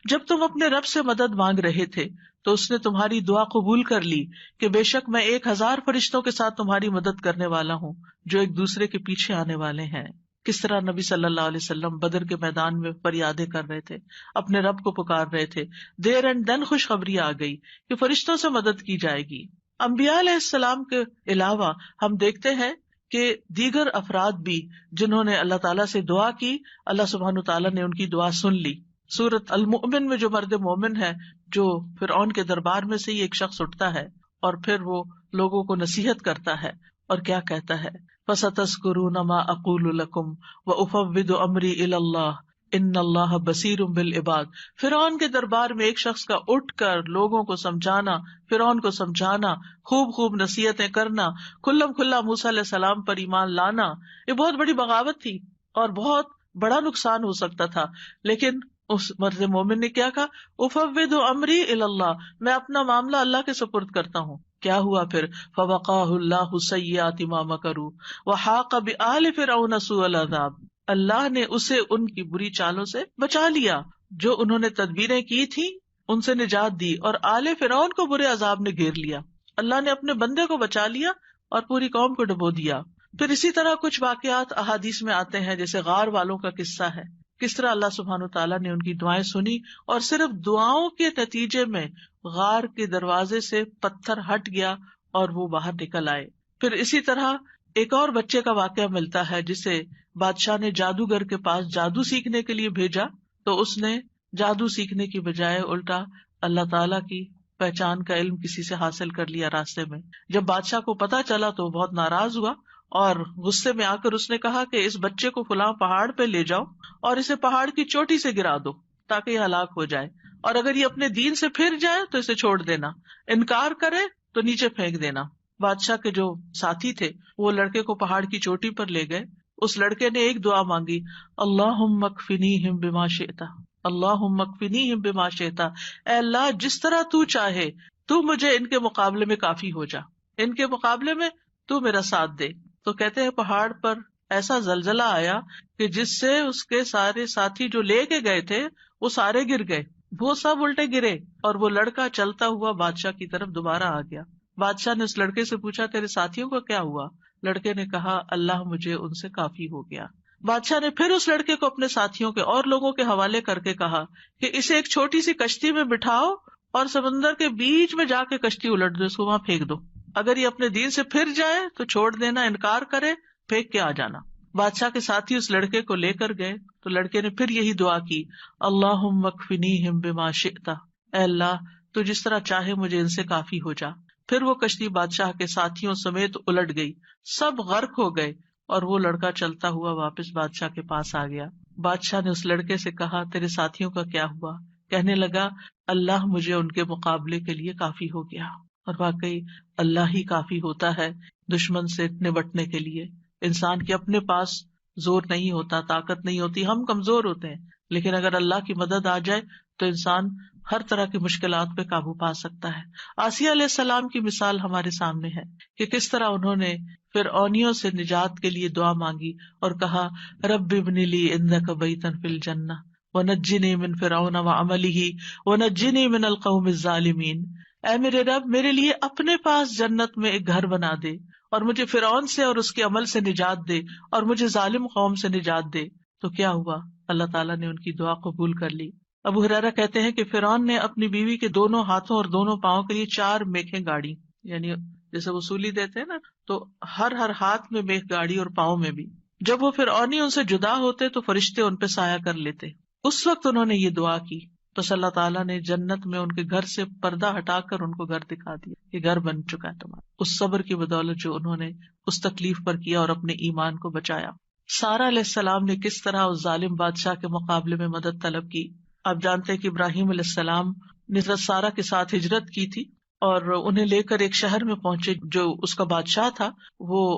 جب تم اپنے رب سے مدد مانگ رہے تھے تو اس نے تمہاری دعا قبول کر لی کہ بے شک میں 1000 فرشتوں کے ساتھ تمہاری مدد کرنے والا ہوں جو ایک دوسرے کے پیچھے آنے والے ہیں. کس طرح نبی صلی اللہ علیہ وسلم بدر کے میدان میں فریادیں کر رہے تھے، اپنے رب کو پکار رہے تھے. دیر اینڈ دن خوشخبری آ گئی کہ فرشتوں سے مدد کی جائے گی. انبیاء علیہ السلام کے علاوہ ہم دیکھتے ہیں کہ دیگر افراد بھی جنہوں نے اللہ تعالیٰ سے دعا کی، اللہ سبحانہ تعالیٰ نے ان کی دعا سن لی. سورۃ المؤمن میں جو مرد مومن ہے، جو فرعون کے دربار میں سے ہی ایک شخص اٹھتا ہے اور پھر وہ لوگوں کو نصیحت کرتا ہے اور کیا کہتا ہے؟ فَسَتَذْكُرُونَ مَا أَقُولُ لَكُمْ وَأُفَوِّضُ أَمْرِي إِلَى اللَّهِ إِنَّ اللَّهَ بَصِيرٌ بِالْعِبَادِ. فرعون کے دربار میں ایک شخص کا اٹھ کر لوگوں کو سمجھانا، فرعون کو سمجھانا، خوب نصیحتیں کرنا، کھلم کھلا موسیٰ علیہ السلام پر ایمان لانا، یہ بہت بڑی بغاوت تھی اور بہت بڑا نقصان ہو سکتا تھا. لیکن اس مرد مومن نے کیا کہا؟ افوض امری الی اللہ، میں اپنا معاملہ اللہ کے سپرد کرتا ہوں. کیا ہوا پھر؟ فوقاہ اللہ سیئات ما مکروا وحاق بآل فرعون سوء العذاب. اللہ نے اسے ان کی بری چالوں سے بچا لیا جو انہوں نے تدبیریں کی تھی، ان سے نجات دی، اور آل فرعون کو برے عذاب نے گھیر لیا. اللہ نے اپنے بندے کو بچا لیا اور پوری قوم کو ڈبو دیا. پھر اسی طرح کچھ واقعات احادیث میں آتے ہیں، جیسے غار والوں کا قصہ ہے، کس طرح اللہ سبحانہ تعالیٰ نے ان کی دعائیں سنی اور صرف دعاؤں کے نتیجے میں غار کے دروازے سے پتھر ہٹ گیا اور وہ باہر نکل آئے. پھر اسی طرح ایک اور بچے کا واقعہ ملتا ہے جسے بادشاہ نے جادوگر کے پاس جادو سیکھنے کے لیے بھیجا، تو اس نے جادو سیکھنے کی بجائے الٹا اللہ تعالیٰ کی پہچان کا علم کسی سے حاصل کر لیا راستے میں. جب بادشاہ کو پتا چلا تو بہت ناراض ہوا اور غصے میں آ کر اس نے کہا کہ اس بچے کو فلاں پہاڑ پہ لے جاؤ اور اسے پہاڑ کی چوٹی سے گرا دو تاکہ یہ ہلاک ہو جائے، اور اگر یہ اپنے دین سے پھر جائے تو اسے چھوڑ دینا، انکار کرے تو نیچے پھینک دینا. بادشاہ کے جو ساتھی تھے وہ لڑکے کو پہاڑ کی چوٹی پر لے گئے. اس لڑکے نے ایک دعا مانگی، اللہم اکفنیہم بما شئت، اللہم اکفنیہم بما شئت، اے اللہ جس طرح تو چاہے تو مجھے ان کے مقابلے میں کافی ہو جا، ان کے مقابلے میں تو میرا ساتھ دے. تو کہتے ہیں پہاڑ پر ایسا زلزلہ آیا کہ جس سے اس کے سارے ساتھی جو لے کے گئے تھے وہ سارے گر گئے، وہ سب الٹے گرے اور وہ لڑکا چلتا ہوا بادشاہ کی طرف دوبارہ آ گیا. بادشاہ نے اس لڑکے سے پوچھا تیرے ساتھیوں کا کیا ہوا؟ لڑکے نے کہا اللہ مجھے ان سے کافی ہو گیا. بادشاہ نے پھر اس لڑکے کو اپنے ساتھیوں کے اور لوگوں کے حوالے کر کے کہا کہ اسے ایک چھوٹی سی کشتی میں بٹھاؤ اور سمندر کے بیچ میں جا کے کشتی الٹ دو، اس کو وہاں پھینک دو، اگر یہ اپنے دین سے پھر جائے تو چھوڑ دینا، انکار کرے پھینک کے آ جانا۔ بادشاہ کے ساتھی اس لڑکے کو لے کر گئے تو لڑکے نے پھر یہی دعا کی، اللہم اکفنیہم بما شئت، اے اللہ تو جس طرح چاہے مجھے ان سے کافی ہو جا۔ پھر وہ کشتی بادشاہ کے ساتھیوں سمیت الٹ گئی، سب غرق ہو گئے اور وہ لڑکا چلتا ہوا واپس بادشاہ کے پاس آ گیا۔ بادشاہ نے اس لڑکے سے کہا، تیرے ساتھیوں کا کیا ہوا؟ کہنے لگا، اللہ مجھے ان کے مقابلے کے لیے کافی ہو گیا۔ اور واقعی اللہ ہی کافی ہوتا ہے دشمن سے نمٹنے کے لیے۔ انسان کے اپنے پاس زور نہیں ہوتا، طاقت نہیں ہوتی، ہم کمزور ہوتے ہیں، لیکن اگر اللہ کی مدد آ جائے تو انسان ہر طرح کی مشکلات پہ قابو پا سکتا ہے۔ آسیہ علیہ السلام کی مثال ہمارے سامنے ہے کہ کس طرح انہوں نے فرعونیوں سے نجات کے لیے دعا مانگی اور کہا، رب ابن لی عندک بیتا فی الجنہ ونجنی من فرعون وعملہ ونجنی من القوم الظالمین۔ اے میرے رب، میرے لیے اپنے پاس جنت میں ایک گھر بنا دے اور مجھے فرعون سے اور اس کے عمل سے نجات دے اور مجھے ظالم قوم سے نجات دے۔ تو کیا ہوا؟ اللہ تعالیٰ نے ان کی دعا قبول کر لی۔ ابو ہریرہ کہتے ہیں کہ فرعون نے اپنی بیوی کے دونوں ہاتھوں اور دونوں پاؤں کے لیے 4 میخیں گاڑی، یعنی جیسے وصولی دیتے ہیں نا، تو ہر ہاتھ میں میخ گاڑی اور پاؤں میں بھی۔ جب وہ فرعونی ان سے جدا ہوتے تو فرشتے ان پہ سایہ کر لیتے۔ اس وقت انہوں نے یہ دعا کی، بس اللہ تعالیٰ نے جنت میں ان کے گھر سے پردہ ہٹا کر ان کو گھر دکھا دیا کہ گھر بن چکا ہے تمہارا، اس صبر کی بدولت جو انہوں نے اس تکلیف پر کیا اور اپنے ایمان کو بچایا۔ سارہ علیہ السلام نے کس طرح اس ظالم بادشاہ کے مقابلے میں مدد طلب کی۔ آپ جانتے ہیں کہ ابراہیم علیہ السلام نے سارہ کے ساتھ ہجرت کی تھی اور انہیں لے کر ایک شہر میں پہنچے، جو اس کا بادشاہ تھا وہ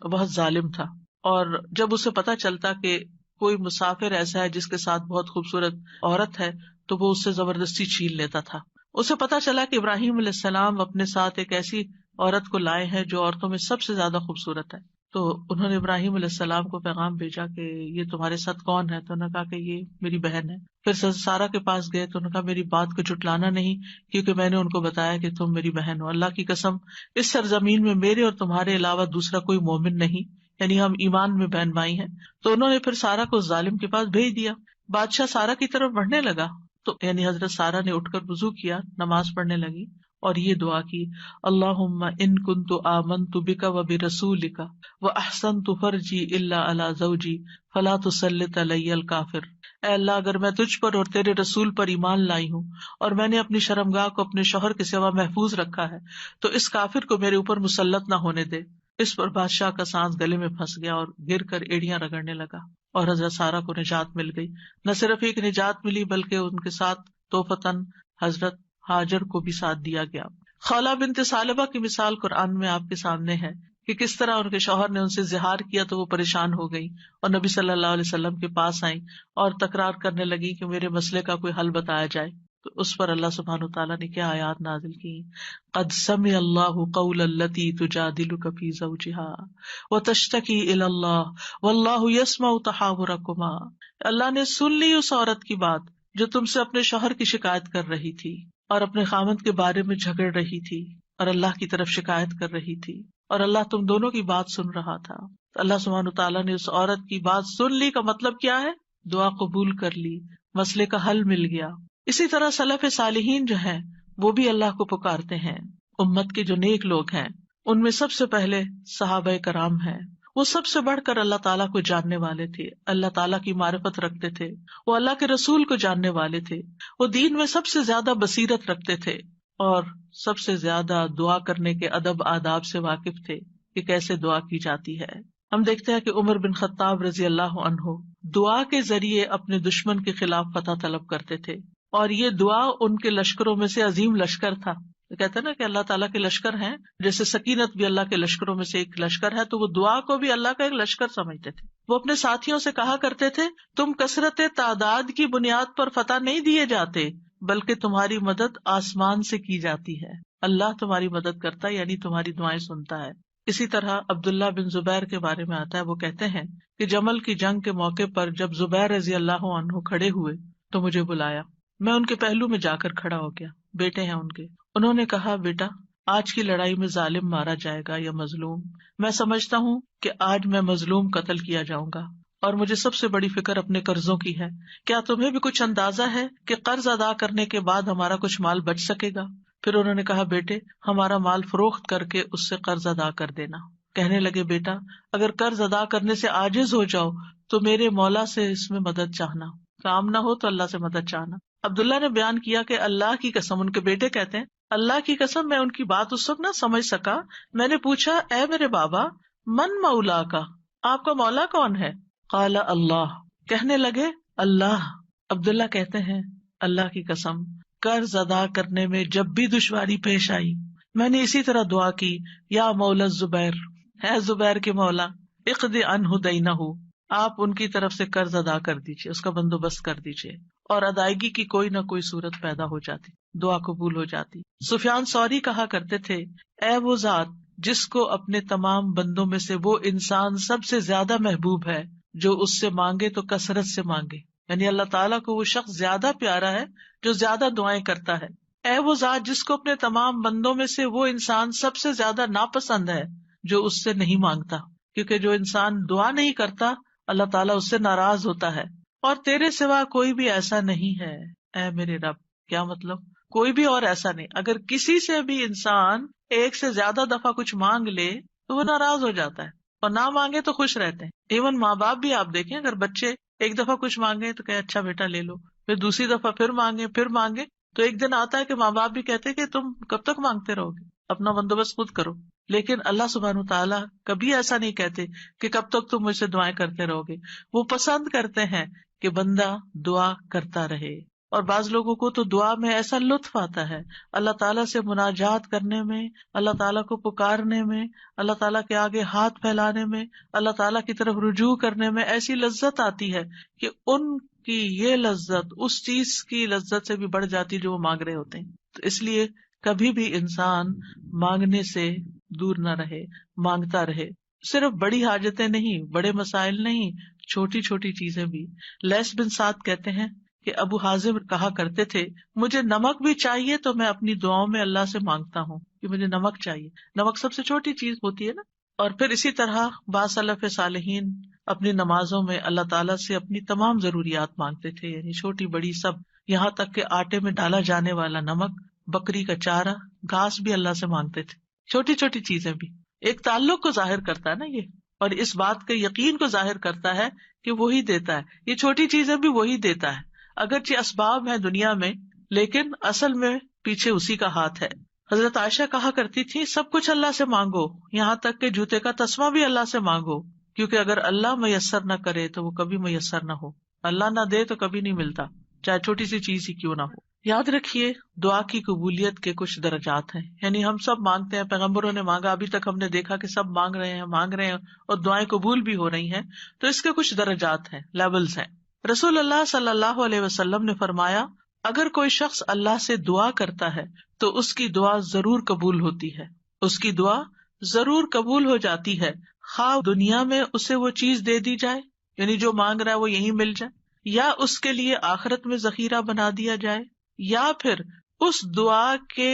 بہت ظالم تھا، اور جب اسے پتا چلتا کہ کوئی مسافر ایسا ہے جس کے ساتھ بہت خوبصورت عورت ہے تو وہ اس سے زبردستی چھین لیتا تھا۔ اسے پتا چلا کہ ابراہیم علیہ السلام اپنے ساتھ ایک ایسی عورت کو لائے ہیں جو عورتوں میں سب سے زیادہ خوبصورت ہے، تو انہوں نے ابراہیم علیہ السلام کو پیغام بھیجا کہ یہ تمہارے ساتھ کون ہے؟ تو انہوں نے کہا کہ یہ میری بہن ہے۔ پھر سارہ کے پاس گئے تو انہوں نے کہا میری بات کو جھٹلانا نہیں، کیونکہ میں نے ان کو بتایا کہ تم میری بہن ہو، اللہ کی قسم اس سرزمین میں میرے اور تمہارے علاوہ دوسرا کوئی مومن نہیں، یعنی ہم ایمان میں بہن بھائی ہیں۔ تو انہوں نے پھر سارہ کو اس ظالم کے پاس بھیج دیا۔ بادشاہ سارہ کی طرف بڑھنے لگا تو یعنی حضرت سارہ نے اٹھ کر وضو کیا، نماز پڑھنے لگی اور یہ دعا کی، اللہم ان کنت آمنت بک وبرسولک واحسنت فرجی الا علی زوجی فلا تسلط علی الکافر۔ اے اللہ، اگر میں تجھ پر اور تیرے رسول پر ایمان لائی ہوں اور میں نے اپنی شرمگاہ کو اپنے شوہر کے سوا محفوظ رکھا ہے تو اس کافر کو میرے اوپر مسلط نہ ہونے دے۔ اس پر بادشاہ کا سانس گلے میں پھنس گیا اور گر کر ایڑیاں رگڑنے لگا اور حضرت سارہ کو نجات مل گئی۔ نہ صرف ایک نجات ملی بلکہ ان کے ساتھ توفتاً حضرت ہاجر کو بھی ساتھ دیا گیا۔ خولہ بنت ثعلبہ کی مثال قرآن میں آپ کے سامنے ہے کہ کس طرح ان کے شوہر نے ان سے زہار کیا تو وہ پریشان ہو گئی اور نبی صلی اللہ علیہ وسلم کے پاس آئیں اور تکرار کرنے لگی کہ میرے مسئلے کا کوئی حل بتایا جائے۔ تو اس پر اللہ سبحانہ وتعالیٰ نے کیا آیات نازل کی، قد سمع اللہ قول التی تجادلک فی زوجہا وتشتکی الی اللہ واللہ یسمع تحاورکما۔ اللہ نے سن لی اس عورت کی بات جو تم سے اپنے شوہر کی شکایت کر رہی تھی اور اپنے خاوند کے بارے میں جھگڑ رہی تھی اور اللہ کی طرف شکایت کر رہی تھی، اور اللہ تم دونوں کی بات سن رہا تھا۔ اللہ سبحانہ تعالیٰ نے اس عورت کی بات سن لی کا مطلب کیا ہے؟ دعا قبول کر لی، مسئلے کا حل مل گیا۔ اسی طرح سلف صالحین جو ہیں وہ بھی اللہ کو پکارتے ہیں۔ امت کے جو نیک لوگ ہیں ان میں سب سے پہلے صحابہ کرام ہیں۔ وہ سب سے بڑھ کر اللہ تعالیٰ کو جاننے والے تھے، اللہ تعالیٰ کی معرفت رکھتے تھے، وہ اللہ کے رسول کو جاننے والے تھے، وہ دین میں سب سے زیادہ بصیرت رکھتے تھے اور سب سے زیادہ دعا کرنے کے ادب آداب سے واقف تھے کہ کیسے دعا کی جاتی ہے۔ ہم دیکھتے ہیں کہ عمر بن خطاب رضی اللہ عنہ دعا کے ذریعے اپنے دشمن کے خلاف فتح طلب کرتے تھے، اور یہ دعا ان کے لشکروں میں سے عظیم لشکر تھا۔ کہتے ہیں نا کہ اللہ تعالیٰ کے لشکر ہیں، جیسے سکینت بھی اللہ کے لشکروں میں سے ایک لشکر ہے، تو وہ دعا کو بھی اللہ کا ایک لشکر سمجھتے تھے۔ وہ اپنے ساتھیوں سے کہا کرتے تھے، تم کثرت تعداد کی بنیاد پر فتح نہیں دیے جاتے بلکہ تمہاری مدد آسمان سے کی جاتی ہے۔ اللہ تمہاری مدد کرتا ہے، یعنی تمہاری دعائیں سنتا ہے۔ اسی طرح عبداللہ بن زبیر کے بارے میں آتا ہے، وہ کہتے ہیں کہ جمل کی جنگ کے موقع پر جب زبیر رضی اللہ عنہ کھڑے ہوئے تو مجھے بلایا، میں ان کے پہلو میں جا کر کھڑا ہو گیا، بیٹے ہیں ان کے۔ انہوں نے کہا، بیٹا آج کی لڑائی میں ظالم مارا جائے گا یا مظلوم؟ میں سمجھتا ہوں کہ آج میں مظلوم قتل کیا جاؤں گا، اور مجھے سب سے بڑی فکر اپنے قرضوں کی ہے. کیا تمہیں بھی کچھ اندازہ ہے کہ قرض ادا کرنے کے بعد ہمارا کچھ مال بچ سکے گا؟ پھر انہوں نے کہا بیٹے ہمارا مال فروخت کر کے اس سے قرض ادا کر دینا. کہنے لگے بیٹا اگر قرض ادا کرنے سے عاجز ہو جاؤ تو میرے مولا سے اس میں مدد چاہنا، کام نہ ہو تو اللہ سے مدد چاہنا. عبداللہ نے بیان کیا کہ اللہ کی قسم، ان کے بیٹے کہتے ہیں اللہ کی قسم میں ان کی بات اس وقت نہ سمجھ سکا. میں نے پوچھا اے میرے بابا من مولا کا، آپ کا مولا کون ہے؟ قال اللہ، کہنے لگے اللہ. عبداللہ کہتے ہیں اللہ کی قسم قرض ادا کرنے میں جب بھی دشواری پیش آئی میں نے اسی طرح دعا کی یا مولا زبیر، ہے زبیر کے مولا، اقض عنہ دینہ، آپ ان کی طرف سے قرض ادا کر دیجیے، اس کا بندوبست کر دیجیے، اور ادائیگی کی کوئی نہ کوئی صورت پیدا ہو جاتی، دعا قبول ہو جاتی. سفیان ثوری کہا کرتے تھے اے وہ ذات جس کو اپنے تمام بندوں میں سے وہ انسان سب سے زیادہ محبوب ہے جو اس سے مانگے تو کثرت سے مانگے، یعنی اللہ تعالیٰ کو وہ شخص زیادہ پیارا ہے جو زیادہ دعائیں کرتا ہے. اے وہ ذات جس کو اپنے تمام بندوں میں سے وہ انسان سب سے زیادہ ناپسند ہے جو اس سے نہیں مانگتا، کیونکہ جو انسان دعا نہیں کرتا اللہ تعالیٰ اس سے ناراض ہوتا ہے. اور تیرے سوا کوئی بھی ایسا نہیں ہے اے میرے رب. کیا مطلب؟ کوئی بھی اور ایسا نہیں. اگر کسی سے بھی انسان ایک سے زیادہ دفعہ کچھ مانگ لے تو وہ ناراض ہو جاتا ہے، اور نہ مانگے تو خوش رہتے ہیں. ایون ماں باپ بھی آپ دیکھیں، اگر بچے ایک دفعہ کچھ مانگے تو کہ اچھا بیٹا لے لو، پھر دوسری دفعہ پھر مانگے تو ایک دن آتا ہے کہ ماں باپ بھی کہتے کہ تم کب تک مانگتے رہو گے، اپنا بندوبست خود کرو. لیکن اللہ سبحانہ تعالیٰ کبھی ایسا نہیں کہتے کہ کب تک تم مجھ سے دعائیں کرتے رہو گے. وہ پسند کرتے ہیں کہ بندہ دعا کرتا رہے. اور بعض لوگوں کو تو دعا میں ایسا لطف آتا ہے، اللہ تعالیٰ سے مناجات کرنے میں، اللہ تعالیٰ کو پکارنے میں، اللہ تعالیٰ کے آگے ہاتھ پھیلانے میں، اللہ تعالیٰ کی طرف رجوع کرنے میں ایسی لذت آتی ہے کہ ان کی یہ لذت اس چیز کی لذت سے بھی بڑھ جاتی جو وہ مانگ رہے ہوتے ہیں. تو اس لیے کبھی بھی انسان مانگنے سے دور نہ رہے، مانگتا رہے. صرف بڑی حاجتیں نہیں، بڑے مسائل نہیں، چھوٹی چھوٹی چیزیں بھی. لیس بن سعد کہتے ہیں کہ ابو حازم کہا کرتے تھے مجھے نمک بھی چاہیے تو میں اپنی دعاؤں میں اللہ سے مانگتا ہوں کہ مجھے نمک چاہیے. نمک سب سے چھوٹی چیز ہوتی ہے نا. اور پھر اسی طرح بعض سلف صالحین اپنی نمازوں میں اللہ تعالیٰ سے اپنی تمام ضروریات مانگتے تھے، یعنی چھوٹی بڑی سب، یہاں تک کہ آٹے میں ڈالا جانے والا نمک، بکری کا چارہ، گھاس بھی اللہ سے مانگتے تھے. چھوٹی چھوٹی چیزیں بھی ایک تعلق کو ظاہر کرتا ہے نا یہ، اور اس بات کے یقین کو ظاہر کرتا ہے کہ وہی دیتا ہے. یہ چھوٹی چیزیں بھی وہی دیتا ہے، اگرچہ اسباب ہیں دنیا میں لیکن اصل میں پیچھے اسی کا ہاتھ ہے. حضرت عائشہ کہا کرتی تھی سب کچھ اللہ سے مانگو، یہاں تک کہ جوتے کا تسمہ بھی اللہ سے مانگو، کیونکہ اگر اللہ میسر نہ کرے تو وہ کبھی میسر نہ ہو، اللہ نہ دے تو کبھی نہیں ملتا، چاہے چھوٹی سی چیز ہی کیوں نہ ہو. یاد رکھیے دعا کی قبولیت کے کچھ درجات ہیں، یعنی ہم سب مانگتے ہیں، پیغمبروں نے مانگا، ابھی تک ہم نے دیکھا کہ سب مانگ رہے ہیں اور دعائیں قبول بھی ہو رہی ہیں. تو اس کے کچھ درجات ہیں، لیولز ہیں. رسول اللہ صلی اللہ علیہ وسلم نے فرمایا اگر کوئی شخص اللہ سے دعا کرتا ہے تو اس کی دعا ضرور قبول ہوتی ہے، اس کی دعا ضرور قبول ہو جاتی ہے، خواہ دنیا میں اسے وہ چیز دے دی جائے، یعنی جو مانگ رہا ہے وہ یہیں مل جائے، یا اس کے لیے آخرت میں ذخیرہ بنا دیا جائے، یا پھر اس دعا کے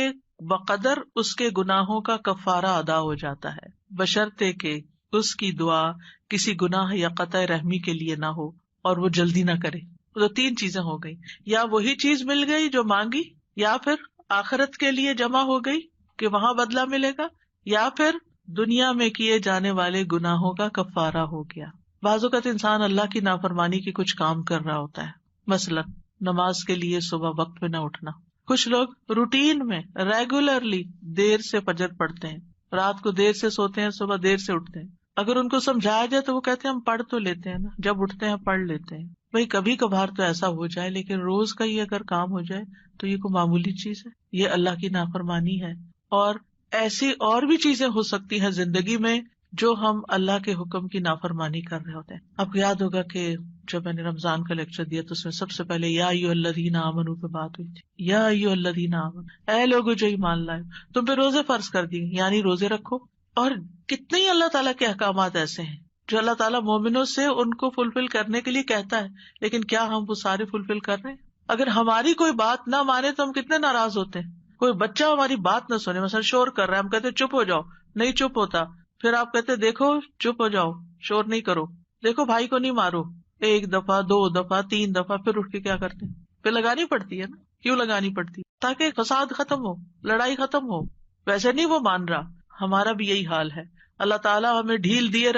بقدر اس کے گناہوں کا کفارہ ادا ہو جاتا ہے، بشرطے کہ اس کی دعا کسی گناہ یا قطع رحمی کے لیے نہ ہو اور وہ جلدی نہ کرے. تو 3 چیزیں ہو گئی، یا وہی چیز مل گئی جو مانگی، یا پھر آخرت کے لیے جمع ہو گئی کہ وہاں بدلہ ملے گا، یا پھر دنیا میں کیے جانے والے گناہوں کا کفارہ ہو گیا. بعض اوقات انسان اللہ کی نافرمانی کے کچھ کام کر رہا ہوتا ہے، مثلا نماز کے لیے صبح وقت پہ نہ اٹھنا. کچھ لوگ روٹین میں ریگولرلی دیر سے فجر پڑھتے ہیں، رات کو دیر سے سوتے ہیں، صبح دیر سے اٹھتے ہیں. اگر ان کو سمجھایا جائے تو وہ کہتے ہیں ہم پڑھ تو لیتے ہیں نا، جب اٹھتے ہیں پڑھ لیتے ہیں. بھائی کبھی کبھار تو ایسا ہو جائے، لیکن روز کا یہ اگر کام ہو جائے تو یہ کوئی معمولی چیز ہے؟ یہ اللہ کی نافرمانی ہے. اور ایسی اور بھی چیزیں ہو سکتی ہیں زندگی میں جو ہم اللہ کے حکم کی نافرمانی کر رہے ہوتے ہیں. آپ کو یاد ہوگا کہ جب میں نے رمضان کا لیکچر دیا تو اس میں سب سے پہلے یا ایھا الذین آمنوا پہ بات ہوئی تھی. یا ایھا الذین آمنوا، اے لوگو جو ایمان لائے، تم پہ روزے فرض کر دیے، یعنی روزے رکھو. اور کتنے ہی اللہ تعالیٰ کے احکامات ایسے ہیں جو اللہ تعالیٰ مومنوں سے ان کو فلفل کرنے کے لیے کہتا ہے، لیکن کیا ہم وہ سارے فلفل کر رہے ہیں؟ اگر ہماری کوئی بات نہ مانے تو ہم کتنے ناراض ہوتے ہیں. کوئی بچہ ہماری بات نہ سنے، مثلا شور کر رہا ہے، ہم کہتے چپ ہو جاؤ، نہیں چپ ہوتا، پھر آپ کہتے دیکھو چپ ہو جاؤ، شور نہیں کرو. دیکھو بھائی کو نہیں مارو، 1 دفعہ 2 دفعہ 3 دفعہ، پھر اٹھ کے کیا کرتے ہیں؟ پھر لگانی پڑتی ہے نا. کیوں لگانی پڑتی؟ تاکہ فساد ختم ہو، لڑائی ختم ہو. ویسے نہیں وہ مان رہا. ہمارا بھی یہی حال ہے. اللہ تعالیٰ ہمیں ڈھیل دیے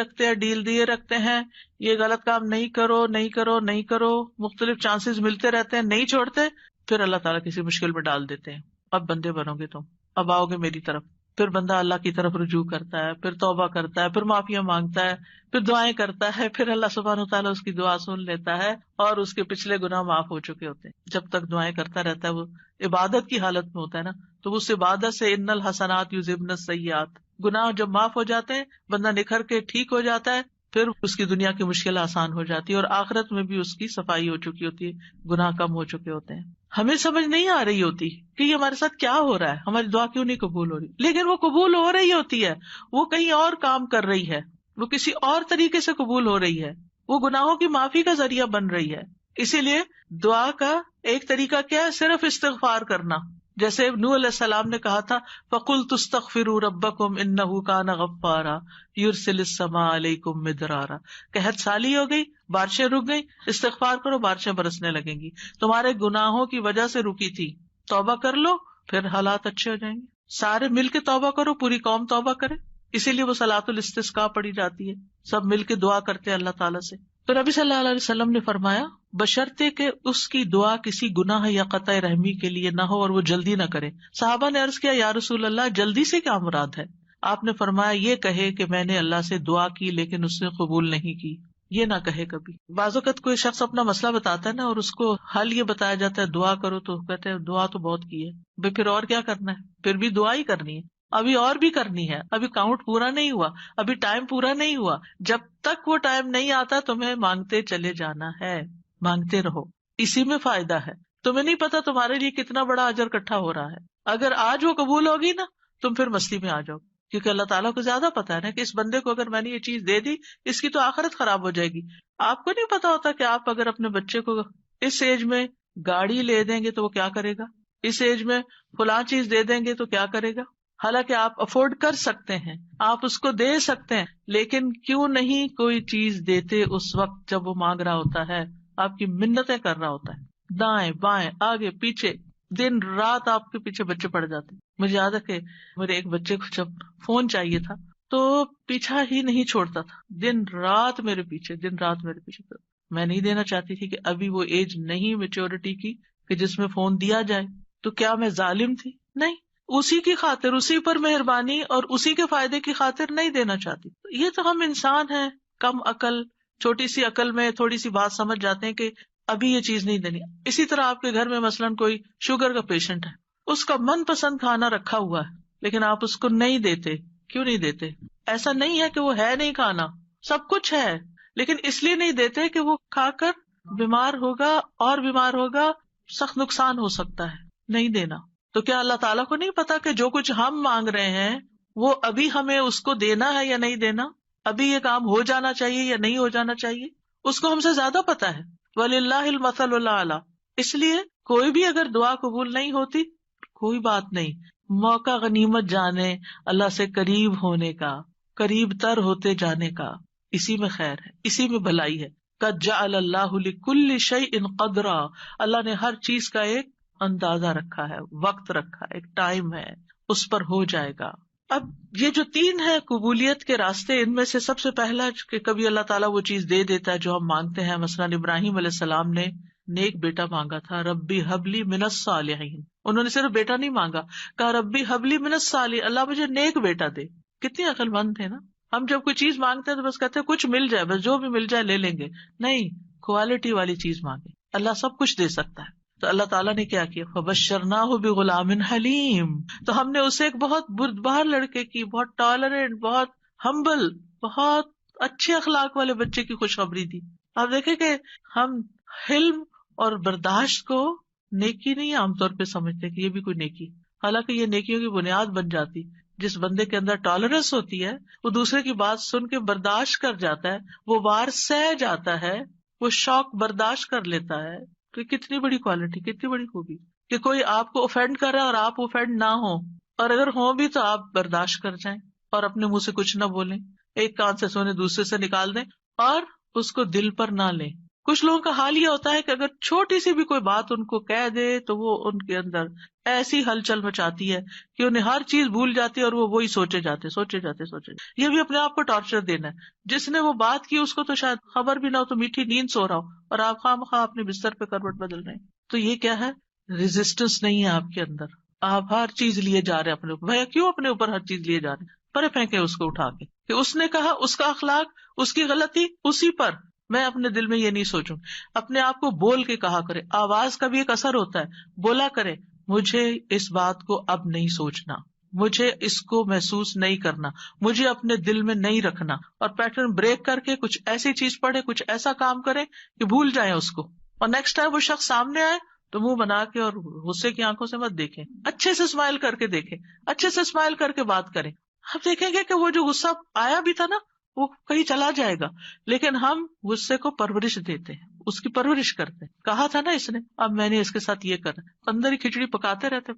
رکھتے ہیں، یہ غلط کام نہیں کرو نہیں کرو نہیں کرو، مختلف چانسز ملتے رہتے ہیں، نہیں چھوڑتے. پھر اللہ تعالیٰ کسی مشکل میں ڈال دیتے ہیں. اب بندے بنو گے تم، اب آؤ گے میری طرف. پھر بندہ اللہ کی طرف رجوع کرتا ہے، پھر توبہ کرتا ہے، پھر معافیاں مانگتا ہے، پھر دعائیں کرتا ہے، پھر اللہ سبحانہ وتعالیٰ اس کی دعا سن لیتا ہے اور اس کے پچھلے گناہ معاف ہو چکے ہوتے ہیں. جب تک دعائیں کرتا رہتا ہے، وہ عبادت کی حالت میں ہوتا ہے نا، تو اس عبادت سے ان الحسنات یذہبن السیئات، گناہ جب معاف ہو جاتے ہیں، بندہ نکھر کے ٹھیک ہو جاتا ہے، پھر اس کی دنیا کی مشکل آسان ہو جاتی ہے اور آخرت میں بھی اس کی صفائی ہو چکی ہوتی ہے، گناہ کم ہو چکے ہوتے ہیں. ہمیں سمجھ نہیں آ رہی ہوتی کہ یہ ہمارے ساتھ کیا ہو رہا ہے، ہماری دعا کیوں نہیں قبول ہو رہی، لیکن وہ قبول ہو رہی ہوتی ہے. وہ کہیں اور کام کر رہی ہے، وہ کسی اور طریقے سے قبول ہو رہی ہے، وہ گناہوں کی معافی کا ذریعہ بن رہی ہے. اسی لیے دعا کا ایک طریقہ کیا ہے؟ صرف استغفار کرنا. جیسے نوح علیہ السلام نے کہا تھا فَقُلْتُ اسْتَغْفِرُوا رَبَّكُمْ إِنَّهُ كَانَ غَفَّارًا يُرْسِلِ السَّمَاءَ عَلَيْكُمْ مِدْرَارًا. قحط سالی ہو گئی، بارشیں رک گئی، استغفار کرو، بارشیں برسنے لگیں گی. تمہارے گناہوں کی وجہ سے رکی تھی، توبہ کر لو، پھر حالات اچھے ہو جائیں گے. سارے مل کے توبہ کرو، پوری قوم توبہ کرے. اسی لیے وہ صلاۃ الاستسقاء پڑھی جاتی ہے، سب مل کے دعا کرتے ہیں اللہ تعالیٰ سے. تو نبی صلی اللہ علیہ وسلم نے فرمایا بشرطے کہ اس کی دعا کسی گناہ یا قطع رحمی کے لیے نہ ہو اور وہ جلدی نہ کرے. صحابہ نے عرض کیا یا رسول اللہ جلدی سے کیا مراد ہے؟ آپ نے فرمایا یہ کہے کہ میں نے اللہ سے دعا کی لیکن اس نے قبول نہیں کی. یہ نہ کہے کبھی. بعض اوقات کوئی شخص اپنا مسئلہ بتاتا ہے نا اور اس کو حل یہ بتایا جاتا ہے دعا کرو، تو کہتے ہیں دعا تو بہت کی ہے بھائی، پھر اور کیا کرنا ہے؟ پھر بھی دعا ہی کرنی ہے، ابھی اور بھی کرنی ہے، ابھی کاؤنٹ پورا نہیں ہوا، ابھی ٹائم پورا نہیں ہوا. جب تک وہ ٹائم نہیں آتا تمہیں مانگتے چلے جانا ہے، مانگتے رہو، اسی میں فائدہ ہے. تمہیں نہیں پتا تمہارے لیے کتنا بڑا اجر اکٹھا ہو رہا ہے. اگر آج وہ قبول ہوگی نا، تم پھر مستی میں آ جاؤ، کیونکہ اللہ تعالیٰ کو زیادہ پتا ہے نا کہ اس بندے کو اگر میں نے یہ چیز دے دی، اس کی تو آخرت خراب ہو جائے گی. آپ کو نہیں پتا ہوتا کہ آپ اگر اپنے بچے کو اس ایج میں گاڑی لے دیں گے تو وہ کیا کرے گا، اس ایج میں فلاں چیز دے دیں گے تو کیا کرے گا. حالانکہ آپ افورڈ کر سکتے ہیں، آپ اس کو دے سکتے ہیں، لیکن کیوں نہیں کوئی چیز دیتے اس وقت جب وہ مانگ رہا ہوتا ہے، آپ کی منتیں کر رہا ہوتا ہے، دائیں بائیں آگے پیچھے دن رات آپ کے پیچھے بچے پڑ جاتے. مجھے یاد ہے کہ میرے ایک بچے کو جب فون چاہیے تھا تو پیچھا ہی نہیں چھوڑتا تھا، دن رات میرے پیچھے. میں نہیں دینا چاہتی تھی کہ ابھی وہ ایج نہیں میچورٹی کی کہ جس میں فون دیا جائے. تو کیا میں ظالم تھی؟ نہیں، اسی کی خاطر، اسی پر مہربانی اور اسی کے فائدے کی خاطر نہیں دینا چاہتی. یہ تو ہم انسان ہیں کم عقل، چھوٹی سی عقل میں تھوڑی سی بات سمجھ جاتے ہیں کہ ابھی یہ چیز نہیں دینی. اسی طرح آپ کے گھر میں مثلاً کوئی شوگر کا پیشنٹ ہے، اس کا من پسند کھانا رکھا ہوا ہے لیکن آپ اس کو نہیں دیتے. کیوں نہیں دیتے؟ ایسا نہیں ہے کہ وہ ہے نہیں کھانا، سب کچھ ہے، لیکن اس لیے نہیں دیتے کہ وہ کھا کر بیمار ہوگا اور بیمار ہوگا، سخت نقصان ہو سکتا ہے. نہیں دینا. تو کیا اللہ تعالیٰ کو نہیں پتا کہ جو کچھ ہم مانگ رہے ہیں وہ ابھی ہمیں اس کو دینا ہے یا نہیں دینا، ابھی یہ کام ہو جانا چاہیے یا نہیں ہو جانا چاہیے؟ اس کو ہم سے زیادہ پتا ہے. وَلِلَّهِ الْمَثَلُ الْأَعْلَىٰ. اس لیے کوئی بھی اگر دعا قبول نہیں ہوتی، کوئی بات نہیں، موقع غنیمت جانے اللہ سے قریب ہونے کا، قریب تر ہوتے جانے کا. اسی میں خیر ہے، اسی میں بھلائی ہے. قَدْ جَعَلَ اللَّهُ لِكُلِّ شَيْءٍ قَدْرًا. اللہ نے ہر چیز کا ایک اندازہ رکھا ہے، وقت رکھا ہے، ایک ٹائم ہے، اس پر ہو جائے گا. اب یہ جو 3 ہے قبولیت کے راستے، ان میں سے سب سے پہلا کہ کبھی اللہ تعالیٰ وہ چیز دے دیتا ہے جو ہم مانگتے ہیں. مثلاً ابراہیم علیہ السلام نے نیک بیٹا مانگا تھا، ربی حبلی من الصالحین. انہوں نے صرف بیٹا نہیں مانگا، کہا ربی حبلی من الصالحین، اللہ مجھے نیک بیٹا دے. کتنی عقل مند تھے نا. ہم جب کوئی چیز مانگتے ہیں تو بس کہتے ہیں کچھ مل جائے، بس جو بھی مل جائے لے لیں گے. نہیں، کوالٹی والی چیز مانگے، اللہ سب کچھ دے سکتا ہے. تو اللہ تعالیٰ نے کیا کیا؟ فبشرناہ بغلام حلیم. تو ہم نے اسے ایک بہت بردبار لڑکے کی، بہت ٹالرنٹ، بہت ہمبل، بہت اچھے اخلاق والے بچے کی خوشخبری دی. آپ دیکھیں کہ ہم حلم اور برداشت کو نیکی نہیں عام طور پہ سمجھتے کہ یہ بھی کوئی نیکی، حالانکہ یہ نیکیوں کی بنیاد بن جاتی. جس بندے کے اندر ٹالرنس ہوتی ہے، وہ دوسرے کی بات سن کے برداشت کر جاتا ہے، وہ وار سہ جاتا ہے، وہ شوق برداشت کر لیتا ہے. تو کتنی بڑی کوالٹی، کتنی بڑی خوبی کہ کوئی آپ کو اوفینڈ کر رہا ہے اور آپ اوفینڈ نہ ہو، اور اگر ہوں بھی تو آپ برداشت کر جائیں اور اپنے منہ سے کچھ نہ بولیں، ایک کان سے سونے دوسرے سے نکال دیں اور اس کو دل پر نہ لیں. کچھ لوگوں کا حال یہ ہوتا ہے کہ اگر چھوٹی سی بھی کوئی بات ان کو کہہ دے تو وہ ان کے اندر ایسی ہلچل مچاتی ہے کہ انہیں ہر چیز بھول جاتی ہے اور وہ وہی سوچے جاتے. یہ بھی اپنے آپ کو ٹارچر دینا ہے. جس نے وہ بات کی اس کو تو شاید خبر بھی نہ ہو تو میٹھی نیند سو رہا ہو اور آپ خواہ اپنے بستر پہ کروٹ بدل رہے ہیں. تو یہ کیا ہے؟ ریزسٹنس نہیں ہے آپ کے اندر. آپ ہر چیز لیے جا رہے ہیں اپنے اوپر. بھیا کیوں اپنے اوپر ہر چیز لیے جا رہے ہیں؟ پرے پھینکے اس کو اٹھا کے کہ اس نے کہا، اس کا اخلاق، اس کی غلطی اسی پر. میں اپنے دل میں یہ نہیں سوچوں. اپنے آپ کو بول کے کہا کرے. آواز کا بھی ایک اثر ہوتا ہے. بولا کرے مجھے اس بات کو اب نہیں سوچنا، مجھے اس کو محسوس نہیں کرنا، مجھے اپنے دل میں نہیں رکھنا. اور پیٹرن بریک کر کے کچھ ایسی چیز پڑھے، کچھ ایسا کام کرے کہ بھول جائیں اس کو. اور نیکسٹ ٹائم وہ شخص سامنے آئے تو منہ بنا کے اور غصے کی آنکھوں سے مت دیکھیں. اچھے سے اسمائل کر کے دیکھیں، اچھے سے اسمائل کر کے بات کریں. آپ دیکھیں گے کہ وہ جو غصہ آیا بھی تھا نا وہ کہیں چلا جائے گا. لیکن ہم غصے کو پرورش دیتے ہیں، اس کی پرورش کرتے ہیں. کہا تھا نا اس نے، اب میں نے اس کے ساتھ یہ کرا. اندر ہی کھچڑی پکاتے رہتے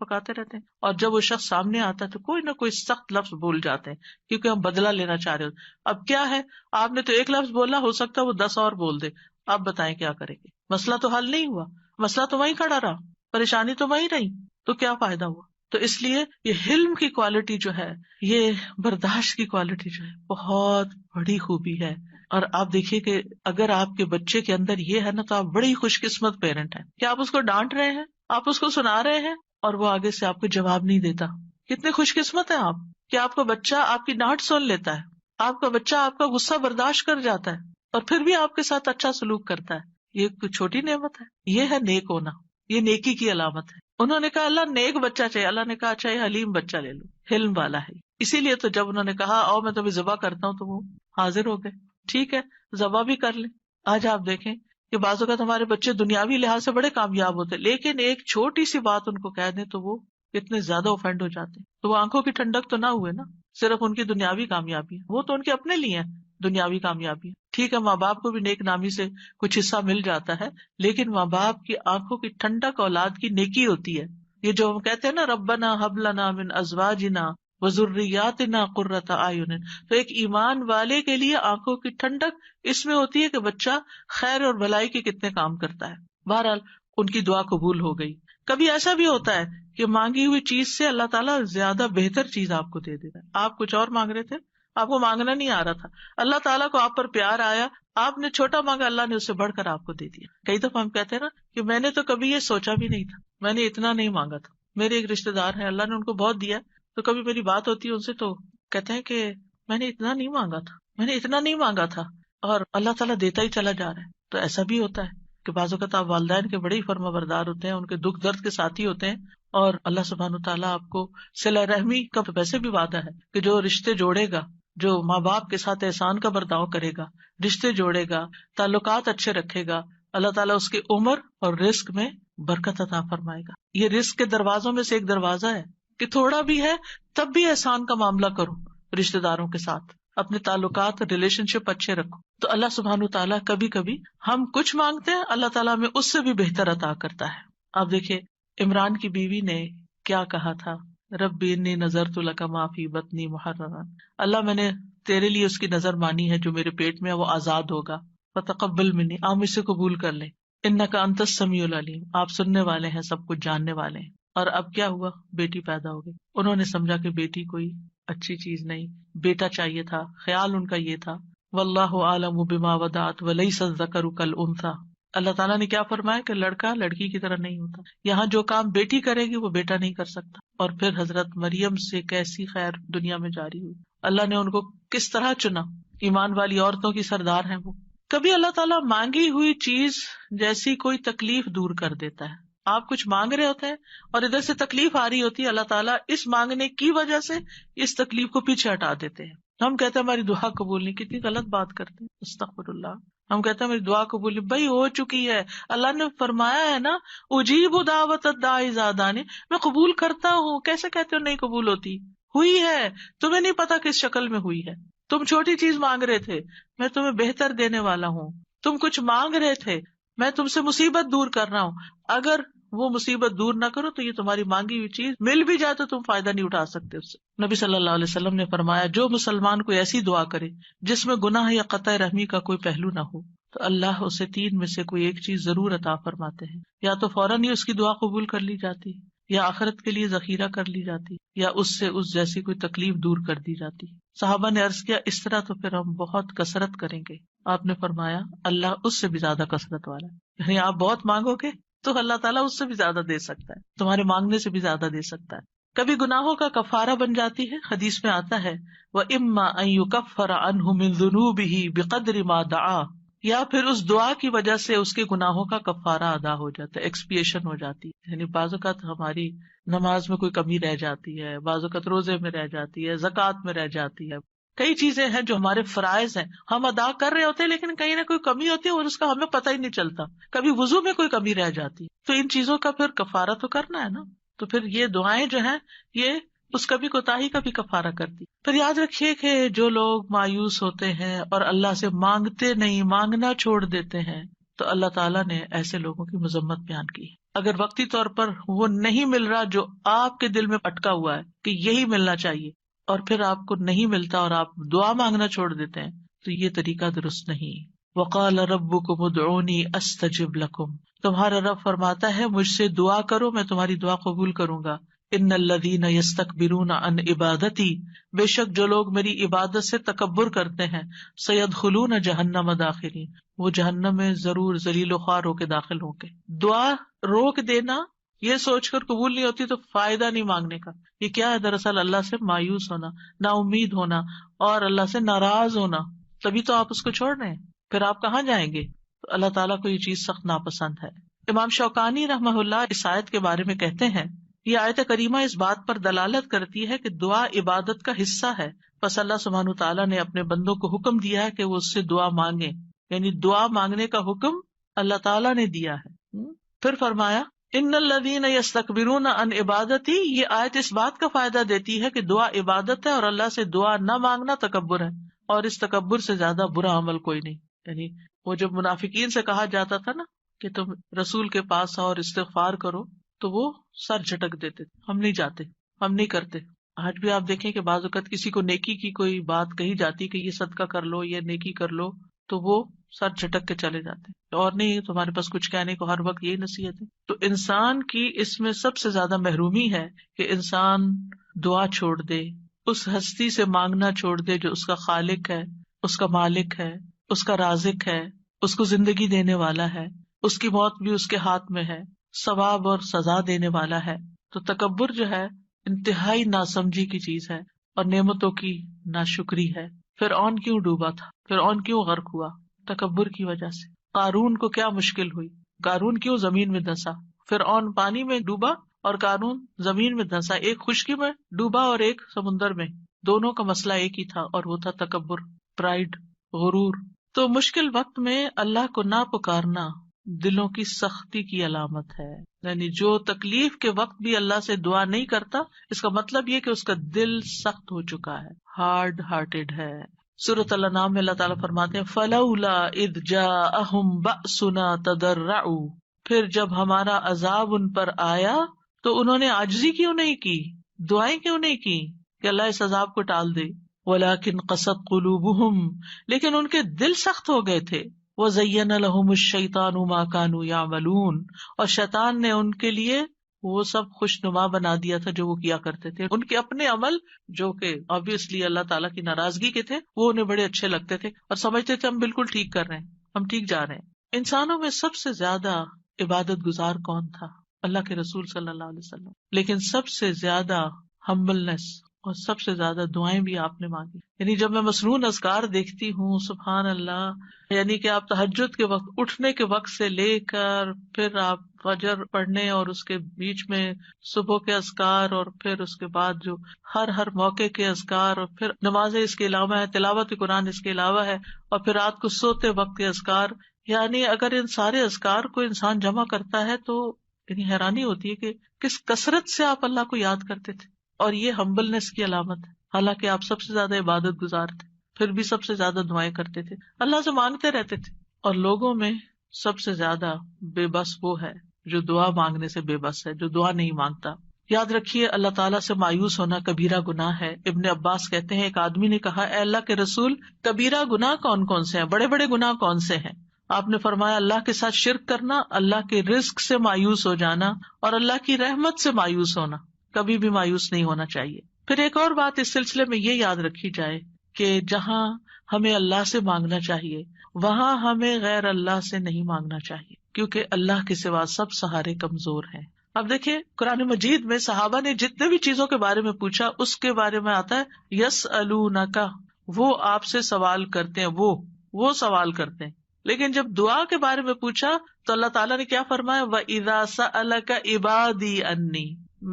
ہیں. اور جب وہ شخص سامنے آتا ہے تو کوئی نہ کوئی سخت لفظ بول جاتے ہیں کیونکہ ہم بدلہ لینا چاہ رہے ہو. اب کیا ہے، آپ نے تو ایک لفظ بولا، ہو سکتا ہے وہ 10 اور بول دے. آپ بتائیں کیا کریں گے؟ مسئلہ تو حل نہیں ہوا، مسئلہ تو وہیں کھڑا رہا، پریشانی تو وہیں رہی. تو کیا فائدہ ہوا؟ تو اس لیے یہ حلم کی کوالٹی جو ہے، یہ برداشت کی کوالٹی جو ہے بہت بڑی خوبی ہے. اور آپ دیکھیے کہ اگر آپ کے بچے کے اندر یہ ہے نا تو آپ بڑی خوش قسمت پیرنٹ ہیں کہ آپ اس کو ڈانٹ رہے ہیں، آپ اس کو سنا رہے ہیں اور وہ آگے سے آپ کو جواب نہیں دیتا. کتنے خوش قسمت ہیں آپ کہ آپ کا بچہ آپ کی ڈانٹ سن لیتا ہے، آپ کا بچہ آپ کا غصہ برداشت کر جاتا ہے اور پھر بھی آپ کے ساتھ اچھا سلوک کرتا ہے. یہ کوئی چھوٹی نعمت ہے، یہ ہے نیک ہونا، یہ نیکی کی علامت ہے. انہوں نے کہا اللہ نیک بچہ چاہیے، اللہ نے کہا اچھا یہ حلیم بچہ لے لو، حلم والا ہے. اسی لیے تو جب انہوں نے کہا آؤ میں تمہیں ذبح کرتا ہوں تو وہ حاضر ہو گئے. ٹھیک ہے ذبح بھی کر لیں. آج آپ دیکھیں کہ بعض اوقات ہمارے بچے دنیاوی لحاظ سے بڑے کامیاب ہوتے لیکن ایک چھوٹی سی بات ان کو کہہ دیں تو وہ اتنے زیادہ اوفینڈ ہو جاتے. تو وہ آنکھوں کی ٹھنڈک تو نہ ہوئے نا، صرف ان کی دنیاوی کامیابی ہے، وہ تو ان کے اپنے لیے ہے دنیاوی کامیابی. ٹھیک ہے ماں باپ کو بھی نیک نامی سے کچھ حصہ مل جاتا ہے لیکن ماں باپ کی آنکھوں کی ٹھنڈک اولاد کی نیکی ہوتی ہے. یہ جو ہم کہتے ہیں نا ربنا ہب لنا من ازواجنا وذریاتنا قرۃ اعین، تو ایک ایمان والے کے لیے آنکھوں کی ٹھنڈک اس میں ہوتی ہے کہ بچہ خیر اور بھلائی کے کتنے کام کرتا ہے. بہرحال ان کی دعا قبول ہو گئی. کبھی ایسا بھی ہوتا ہے کہ مانگی ہوئی چیز سے اللہ تعالیٰ زیادہ بہتر چیز آپ کو دے دیتا ہے. آپ کچھ اور مانگ رہے تھے، آپ کو مانگنا نہیں آ رہا تھا، اللہ تعالیٰ کو آپ پر پیار آیا، آپ نے چھوٹا مانگا، اللہ نے اس سے بڑھ کر آپ کو دے دیا. کئی دفعہ ہم کہتے ہیں نا کہ میں نے تو کبھی یہ سوچا بھی نہیں تھا، میں نے اتنا نہیں مانگا تھا. میرے ایک رشتے دار ہیں، اللہ نے ان کو بہت دیا، تو کبھی میری بات ہوتی ہے ان سے تو کہتے ہیں کہ میں نے اتنا نہیں مانگا تھا، میں نے اتنا نہیں مانگا تھا، اور اللہ تعالیٰ دیتا ہی چلا جا رہا ہے. تو ایسا بھی ہوتا ہے کہ بعض اوقات آپ والدین کے بڑے ہی فرما بردار ہوتے ہیں، ان کے دکھ درد کے ساتھی ہوتے ہیں، اور اللہ سبحانہ وتعالیٰ آپ کو صلہ رحمی کا ویسے بھی وعدہ ہے کہ جو رشتے جوڑے گا، جو ماں باپ کے ساتھ احسان کا برتاؤ کرے گا، رشتے جوڑے گا، تعلقات اچھے رکھے گا، اللہ تعالیٰ اس کی عمر اور رزق میں برکت عطا فرمائے گا. یہ رزق کے دروازوں میں سے ایک دروازہ ہے کہ تھوڑا بھی ہے تب بھی احسان کا معاملہ کرو، رشتے داروں کے ساتھ اپنے تعلقات اور ریلیشن شپ اچھے رکھو. تو اللہ سبحانہ وتعالیٰ کبھی کبھی ہم کچھ مانگتے ہیں، اللہ تعالیٰ ہمیں اس سے بھی بہتر عطا کرتا ہے. آپ دیکھیں عمران کی بیوی نے کیا کہا تھا، ربی انی نذرت لک ما فی بطنی محررا، اللہ میں نے تیرے لیے اس کی نظر مانی ہے جو میرے پیٹ میں ہے وہ آزاد ہوگا، فتقبل منی، آپ مجھ سے قبول کر لیں، انک انت السمیع العلیم، آپ سننے والے ہیں، سب کچھ جاننے والے ہیں. اور اب کیا ہوا، بیٹی پیدا ہو گئی. انہوں نے سمجھا کہ بیٹی کوئی اچھی چیز نہیں، بیٹا چاہیے تھا، خیال ان کا یہ تھا. واللہ اعلم بما وضعت ولیس الذکر کالانثی، اللہ تعالیٰ نے کیا فرمایا کہ لڑکا لڑکی کی طرح نہیں ہوتا. یہاں جو کام بیٹی کرے گی وہ بیٹا نہیں کر سکتا. اور پھر حضرت مریم سے کیسی خیر دنیا میں جاری ہوئی، اللہ نے ان کو کس طرح چنا، ایمان والی عورتوں کی سردار ہیں وہ. کبھی اللہ تعالیٰ مانگی ہوئی چیز جیسی کوئی تکلیف دور کر دیتا ہے. آپ کچھ مانگ رہے ہوتے ہیں اور ادھر سے تکلیف آ رہی ہوتی ہے، اللہ تعالیٰ اس مانگنے کی وجہ سے اس تکلیف کو پیچھے ہٹا دیتے ہیں. ہم کہتے ہیں ہماری دعا قبول نہیں، کتنی غلط بات کرتے ہیں، استغفر اللہ. ہم کہتے ہیں میری دعا قبول نہیں، بھائی ہو چکی ہے، اللہ نے فرمایا ہے نا اجیب دعوت الداعی اذا دعانی، میں قبول کرتا ہوں. کیسے کہتے ہو نہیں قبول ہوتی؟ ہوئی ہے، تمہیں نہیں پتا کس شکل میں ہوئی ہے. تم چھوٹی چیز مانگ رہے تھے، میں تمہیں بہتر دینے والا ہوں. تم کچھ مانگ رہے تھے، میں تم سے مصیبت دور کر رہا ہوں. اگر وہ مصیبت دور نہ کرو تو یہ تمہاری مانگی ہوئی چیز مل بھی جائے تو تم فائدہ نہیں اٹھا سکتے اس سے۔ نبی صلی اللہ علیہ وسلم نے فرمایا جو مسلمان کوئی ایسی دعا کرے جس میں گناہ یا قطع رحمی کا کوئی پہلو نہ ہو تو اللہ اسے تین میں سے کوئی ایک چیز ضرور عطا فرماتے ہیں، یا تو فوراً ہی اس کی دعا قبول کر لی جاتی، یا آخرت کے لیے ذخیرہ کر لی جاتی، یا اس سے اس جیسی کوئی تکلیف دور کر دی جاتی۔ صحابہ نے عرض کیا اس طرح تو پھر ہم بہت کثرت کریں گے۔ آپ نے فرمایا اللہ اس سے بھی زیادہ کثرت والا ہے، یعنی آپ بہت مانگو گے تو اللہ تعالیٰ اس سے بھی زیادہ دے سکتا ہے، تمہارے مانگنے سے بھی زیادہ دے سکتا ہے۔ کبھی گناہوں کا کفارہ بن جاتی ہے، حدیث میں آتا ہے وَإِمَّا أَن يُكَفَّرَ عَنْهُ مِن ذُنُوبِهِ بِقَدْرِ مَا دَعَا، یا پھر اس دعا کی وجہ سے اس کے گناہوں کا کفارہ ادا ہو جاتا ہے، ایکسپیشن ہو جاتی ہے۔ یعنی بعض اوقات ہماری نماز میں کوئی کمی رہ جاتی ہے، بعض اوقات روزے میں رہ جاتی ہے، زکوٰۃ میں رہ جاتی ہے، کئی چیزیں ہیں جو ہمارے فرائض ہیں ہم ادا کر رہے ہوتے ہیں لیکن کہیں نہ کوئی کمی ہوتی ہے اور اس کا ہمیں پتہ ہی نہیں چلتا، کبھی وضو میں کوئی کمی رہ جاتی ہے، تو ان چیزوں کا پھر کفارہ تو کرنا ہے نا، تو پھر یہ دعائیں جو ہیں یہ اس کبھی کوتاہی کا بھی کفارہ کرتی۔ پھر یاد رکھیے کہ جو لوگ مایوس ہوتے ہیں اور اللہ سے مانگتے نہیں، مانگنا چھوڑ دیتے ہیں، تو اللہ تعالیٰ نے ایسے لوگوں کی مذمت بیان کی۔ اگر وقتی طور پر وہ نہیں مل رہا جو آپ کے دل میں اٹکا ہوا ہے کہ یہی ملنا چاہیے، اور پھر آپ کو نہیں ملتا اور آپ دعا مانگنا چھوڑ دیتے ہیں، تو یہ طریقہ درست نہیں۔ وقال ربکم ادعونی استجب لکم، تمہارا رب فرماتا ہے مجھ سے دعا کرو میں تمہاری دعا قبول کروں گا۔ ان الذین یستکبرون عن عبادتی، بے شک جو لوگ میری عبادت سے تکبر کرتے ہیں، سیدخلون جہنم داخرین، وہ جہنم میں ضرور ذلیل و خوار ہو کے داخل ہوں گے۔ دعا روک دینا یہ سوچ کر قبول نہیں ہوتی تو فائدہ نہیں مانگنے کا، یہ کیا ہے؟ دراصل اللہ سے مایوس ہونا، نا امید ہونا اور اللہ سے ناراض ہونا، تبھی تو آپ اس کو چھوڑ رہے ہیں، پھر آپ کہاں جائیں گے؟ تو اللہ تعالیٰ کو یہ چیز سخت ناپسند ہے۔ امام شوکانی رحمہ اللہ اس آیت کے بارے میں کہتے ہیں یہ آیت کریمہ اس بات پر دلالت کرتی ہے کہ دعا عبادت کا حصہ ہے، پس اللہ سبحانہ تعالیٰ نے اپنے بندوں کو حکم دیا ہے کہ وہ اس سے دعا مانگیں، یعنی دعا مانگنے کا حکم اللہ تعالیٰ نے دیا ہے۔ پھر فرمایا ان الذین یستکبرون عن عبادتی، یہ آیت اس بات کا فائدہ دیتی ہے کہ دعا عبادت ہے اور اللہ سے دعا نہ مانگنا تکبر ہے، اور اس تکبر سے زیادہ برا عمل کوئی نہیں۔ یعنی وہ جب منافقین سے کہا جاتا تھا نا کہ تم رسول کے پاس آؤ اور استغفار کرو تو وہ سر جھٹک دیتے، ہم نہیں جاتے، ہم نہیں کرتے۔ آج بھی آپ دیکھیں کہ بعض اوقات کسی کو نیکی کی کوئی بات کہی جاتی کہ یہ صدقہ کر لو، یہ نیکی کر لو، تو وہ سر جھٹک کے چلے جاتے، اور نہیں تمہارے پاس کچھ کہنے کو، ہر وقت یہی نصیحت ہے۔ تو انسان کی اس میں سب سے زیادہ محرومی ہے کہ انسان دعا چھوڑ دے، اس ہستی سے مانگنا چھوڑ دے جو اس کا خالق ہے، اس کا مالک ہے، اس کا رازق ہے، اس کو زندگی دینے والا ہے، اس کی موت بھی اس کے ہاتھ میں ہے، ثواب اور سزا دینے والا ہے۔ تو تکبر جو ہے انتہائی ناسمجھی کی چیز ہے اور نعمتوں کی ناشکری ہے۔ فرعون کیوں ڈوبا تھا؟ فرعون کیوں غرق ہوا؟ تکبر کی وجہ سے۔ قارون کو کیا مشکل ہوئی؟ قارون کیوں زمین میں دھنسا؟ فرعون پانی میں ڈوبا اور قارون زمین میں دھنسا، ایک خشکی میں ڈوبا اور ایک سمندر میں، دونوں کا مسئلہ ایک ہی تھا اور وہ تھا تکبر، پرائڈ، غرور۔ تو مشکل وقت میں اللہ کو نہ پکارنا دلوں کی سختی کی علامت ہے، یعنی جو تکلیف کے وقت بھی اللہ سے دعا نہیں کرتا، اس کا مطلب یہ کہ اس کا دل سخت ہو چکا ہے، ہارڈ ہارٹیڈ ہے۔ سورۃ الانعام میں اللہ تعالیٰ فرماتے ہیں فَلَوْلَا إِذْ جَاءَهُمْ بَأْسُنَا تَضَرَّعُوا، پھر جب ہمارا عذاب ان پر آیا تو انہوں نے عاجزی کیوں نہیں کی، دعائیں کیوں نہیں کی کہ اللہ اس عذاب کو ٹال دے۔ وَلَكِنْ قَسَتْ قُلُوبُهُمْ، لیکن ان کے دل سخت ہو گئے تھے۔ وَزَيَّنَ لَهُمُ الشَّيْطَانُ مَا كَانُوا يَعْمَلُونَ، اور شیطان نے ان کے لیے وہ سب خوشنما بنا دیا تھا جو وہ کیا کرتے تھے، ان کے اپنے عمل جو کہ obviously اللہ تعالیٰ کی ناراضگی کے تھے وہ انہیں بڑے اچھے لگتے تھے اور سمجھتے تھے ہم بالکل ٹھیک کر رہے ہیں، ہم ٹھیک جا رہے ہیں۔ انسانوں میں سب سے زیادہ عبادت گزار کون تھا؟ اللہ کے رسول صلی اللہ علیہ وسلم، لیکن سب سے زیادہ ہمبلنس اور سب سے زیادہ دعائیں بھی آپ نے مانگی۔ یعنی جب میں مسنون اذکار دیکھتی ہوں سبحان اللہ، یعنی کہ آپ تہجد کے وقت اٹھنے کے وقت سے لے کر پھر آپ فجر پڑھنے اور اس کے بیچ میں صبح کے اذکار اور پھر اس کے بعد جو ہر موقع کے اذکار اور پھر نمازیں اس کے علاوہ ہے، تلاوت قرآن اس کے علاوہ ہے، اور پھر رات کو سوتے وقت کے اذکار، یعنی اگر ان سارے اذکار کو انسان جمع کرتا ہے تو یعنی حیرانی ہوتی ہے کہ کس کثرت سے آپ اللہ کو یاد کرتے تھے، اور یہ ہمبلنس کی علامت ہے۔ حالانکہ آپ سب سے زیادہ عبادت گزار تھے، پھر بھی سب سے زیادہ دعائیں کرتے تھے، اللہ سے مانگتے رہتے تھے، اور لوگوں میں سب سے زیادہ بے بس وہ ہے جو دعا مانگنے سے بے بس ہے، جو دعا نہیں مانگتا. یاد رکھیے اللہ تعالیٰ سے مایوس ہونا کبیرہ گناہ ہے. ابن عباس کہتے ہیں ایک آدمی نے کہا اے اللہ کے رسول کبیرہ گناہ کون کون سے ہیں، بڑے بڑے گناہ کون سے ہیں؟ آپ نے فرمایا اللہ کے ساتھ شرک کرنا، اللہ کے رزق سے مایوس ہو جانا اور اللہ کی رحمت سے مایوس ہونا. کبھی بھی مایوس نہیں ہونا چاہیے. پھر ایک اور بات اس سلسلے میں یہ یاد رکھی جائے کہ جہاں ہمیں اللہ سے مانگنا چاہیے وہاں ہمیں غیر اللہ سے نہیں مانگنا چاہیے، کیونکہ اللہ کے سوا سب سہارے کمزور ہیں. اب دیکھیں قرآن مجید میں صحابہ نے جتنے بھی چیزوں کے بارے میں پوچھا اس کے بارے میں آتا ہے یسألونک، وہ آپ سے سوال کرتے ہیں، وہ سوال کرتے ہیں. لیکن جب دعا کے بارے میں پوچھا تو اللہ تعالیٰ نے کیا فرمایا وَإِذَا سَأَلَكَ عِبَادِي عَنِّي،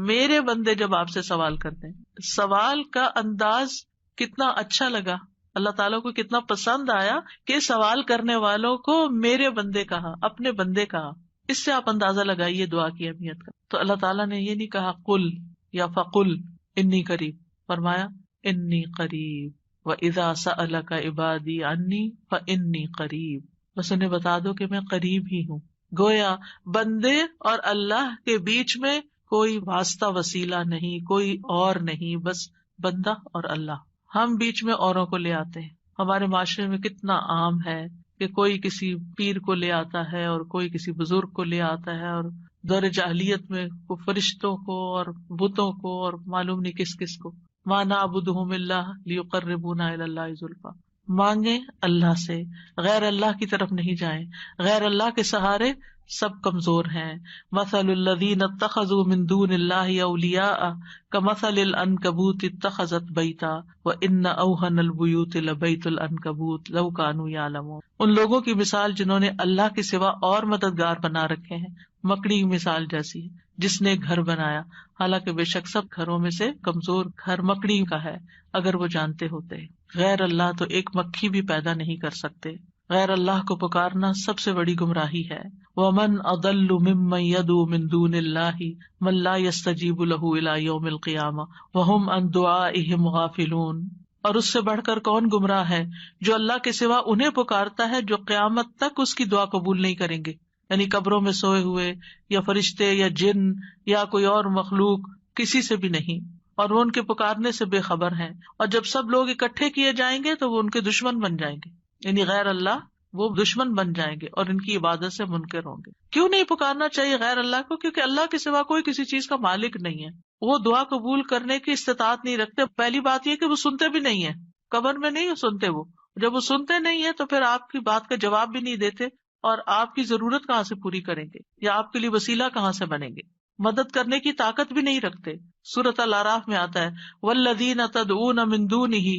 میرے بندے جب آپ سے سوال کرتے ہیں. سوال کا انداز کتنا اچھا لگا، اللہ تعالیٰ کو کتنا پسند آیا کہ سوال کرنے والوں کو میرے بندے کہا، اپنے بندے کہا. اس سے آپ اندازہ لگائیے دعا کی اہمیت کا. تو اللہ تعالیٰ نے یہ نہیں کہا قل یا فقل انی قریب، فرمایا انی قریب وَإِذَا سَأَلَكَ عِبَادِي عَنِّي فَإِنِّي قریب. بس انہیں بتا دو کہ میں قریب ہی ہوں. گویا بندے اور اللہ کے بیچ میں کوئی واسطہ وسیلہ نہیں، کوئی اور نہیں، بس بندہ اور اللہ. ہم بیچ میں اوروں کو لے آتے ہیں. ہمارے معاشرے میں کتنا عام ہے کہ کوئی کسی پیر کو لے آتا ہے اور کوئی کسی بزرگ کو لے آتا ہے، اور دور جاہلیت میں فرشتوں کو اور بتوں کو اور معلوم نہیں کس کس کو. ما نعبدہم الا لیقربونا الی اللہ زلفیٰ. مانگیں اللہ سے، غیر اللہ کی طرف نہیں جائیں. غیر اللہ کے سہارے سب کمزور ہیں. مثل الذین اتخذوا من دون اللہ اولیاء کمثل العنکبوت اتخذت بیتا وان اوہن البیوت لبیت العنکبوت لو کانوا یعلمون. ان لوگوں کی مثال جنہوں نے اللہ کے سوا اور مددگار بنا رکھے ہیں مکڑی کی مثال جیسی ہے جس نے گھر بنایا، حالانکہ بے شک سب گھروں میں سے کمزور گھر مکڑی کا ہے اگر وہ جانتے ہوتے. غیر اللہ تو ایک مکھی بھی پیدا نہیں کر سکتے. غیر اللہ کو پکارنا سب سے بڑی گمراہی ہے. وَمَنْ أَضَلُّ مِمَّنْ يَدْعُو مِن دُونِ اللَّهِ مَن لَّا يَسْتَجِيبُ لَهُ إِلَىٰ يَوْمِ الْقِيَامَةِ وَهُمْ عَن دُعَائِهِمْ غَافِلُونَ. اور اس سے بڑھ کر کون گمراہ ہے جو اللہ کے سوا انہیں پکارتا ہے جو قیامت تک اس کی دعا قبول نہیں کریں گے. یعنی قبروں میں سوئے ہوئے یا فرشتے یا جن یا کوئی اور مخلوق، کسی سے بھی نہیں، اور وہ ان کے پکارنے سے بے خبر ہیں. اور جب سب لوگ اکٹھے کیے جائیں گے تو وہ ان کے دشمن بن جائیں گے، یعنی غیر اللہ وہ دشمن بن جائیں گے اور ان کی عبادت سے منکر ہوں گے. کیوں نہیں پکارنا چاہیے غیر اللہ کو؟ کیونکہ اللہ کے سوا کوئی کسی چیز کا مالک نہیں ہے. وہ دعا قبول کرنے کی استطاعت نہیں رکھتے. پہلی بات یہ کہ وہ سنتے بھی نہیں ہیں، قبر میں نہیں سنتے. وہ جب وہ سنتے نہیں ہیں تو پھر آپ کی بات کا جواب بھی نہیں دیتے، اور آپ کی ضرورت کہاں سے پوری کریں گے یا آپ کے لیے وسیلہ کہاں سے بنیں گے. مدد کرنے کی طاقت بھی نہیں رکھتے. سورۃ الاعراف میں آتا ہے والذین تدعون من دونہ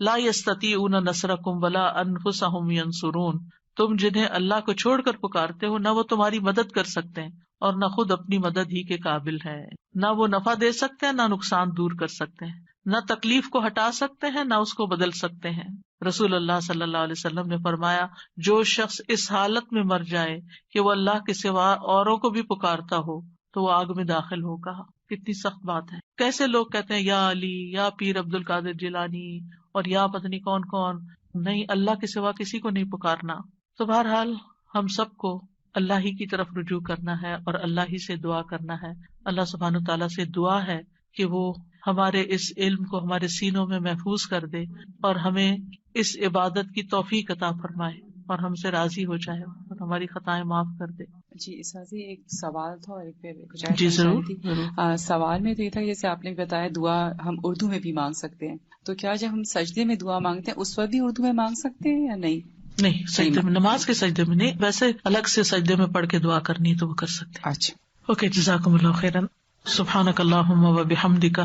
لا یستطیعون نصرکم ولا انفسہم ینصرون. تم جنہیں اللہ کو چھوڑ کر پکارتے ہو نہ وہ تمہاری مدد کر سکتے ہیں اور نہ خود اپنی مدد ہی کے قابل ہے. نہ وہ نفع دے سکتے ہیں نہ نقصان دور کر سکتے ہیں، نہ تکلیف کو ہٹا سکتے ہیں نہ اس کو بدل سکتے ہیں. رسول اللہ صلی اللہ علیہ وسلم نے فرمایا جو شخص اس حالت میں مر جائے کہ وہ اللہ کے سوا اوروں کو بھی پکارتا ہو تو وہ آگ میں داخل ہوگا. کتنی سخت بات ہے. کیسے لوگ کہتے ہیں یا علی یا پیر عبد القادر جیلانی اور یا پتہ نہیں کون کون. نہیں، اللہ کے سوا کسی کو نہیں پکارنا. تو بہرحال ہم سب کو اللہ ہی کی طرف رجوع کرنا ہے اور اللہ ہی سے دعا کرنا ہے. اللہ سبحانہ تعالیٰ سے دعا ہے کہ وہ ہمارے اس علم کو ہمارے سینوں میں محفوظ کر دے اور ہمیں اس عبادت کی توفیق عطا فرمائے اور ہم سے راضی ہو جائے اور ہماری خطائیں معاف کر دے. جی اساسی ایک سوال تھا اور ایک پہ جی ضرور. سوال میں تو یہ تھا جیسے آپ نے بتایا دعا ہم اردو میں بھی مانگ سکتے ہیں، تو کیا جب ہم سجدے میں دعا مانگتے ہیں اس وقت بھی اردو میں مانگ سکتے ہیں یا نہیں؟ نہیں، سجدے میں، نماز کے سجدے میں نہیں، ویسے الگ سے سجدے میں پڑھ کے دعا کرنی ہے تو وہ کر سکتے ہیں. اچھا اوکے، جزاکم اللہ خیرا. سبحانک اللہم وبحمدک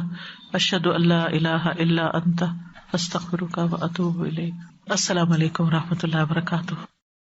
اشہد ان لا الہ الا انت استغفرک واتوب الیک. السلام علیکم و رحمۃ اللہ وبرکاتہ.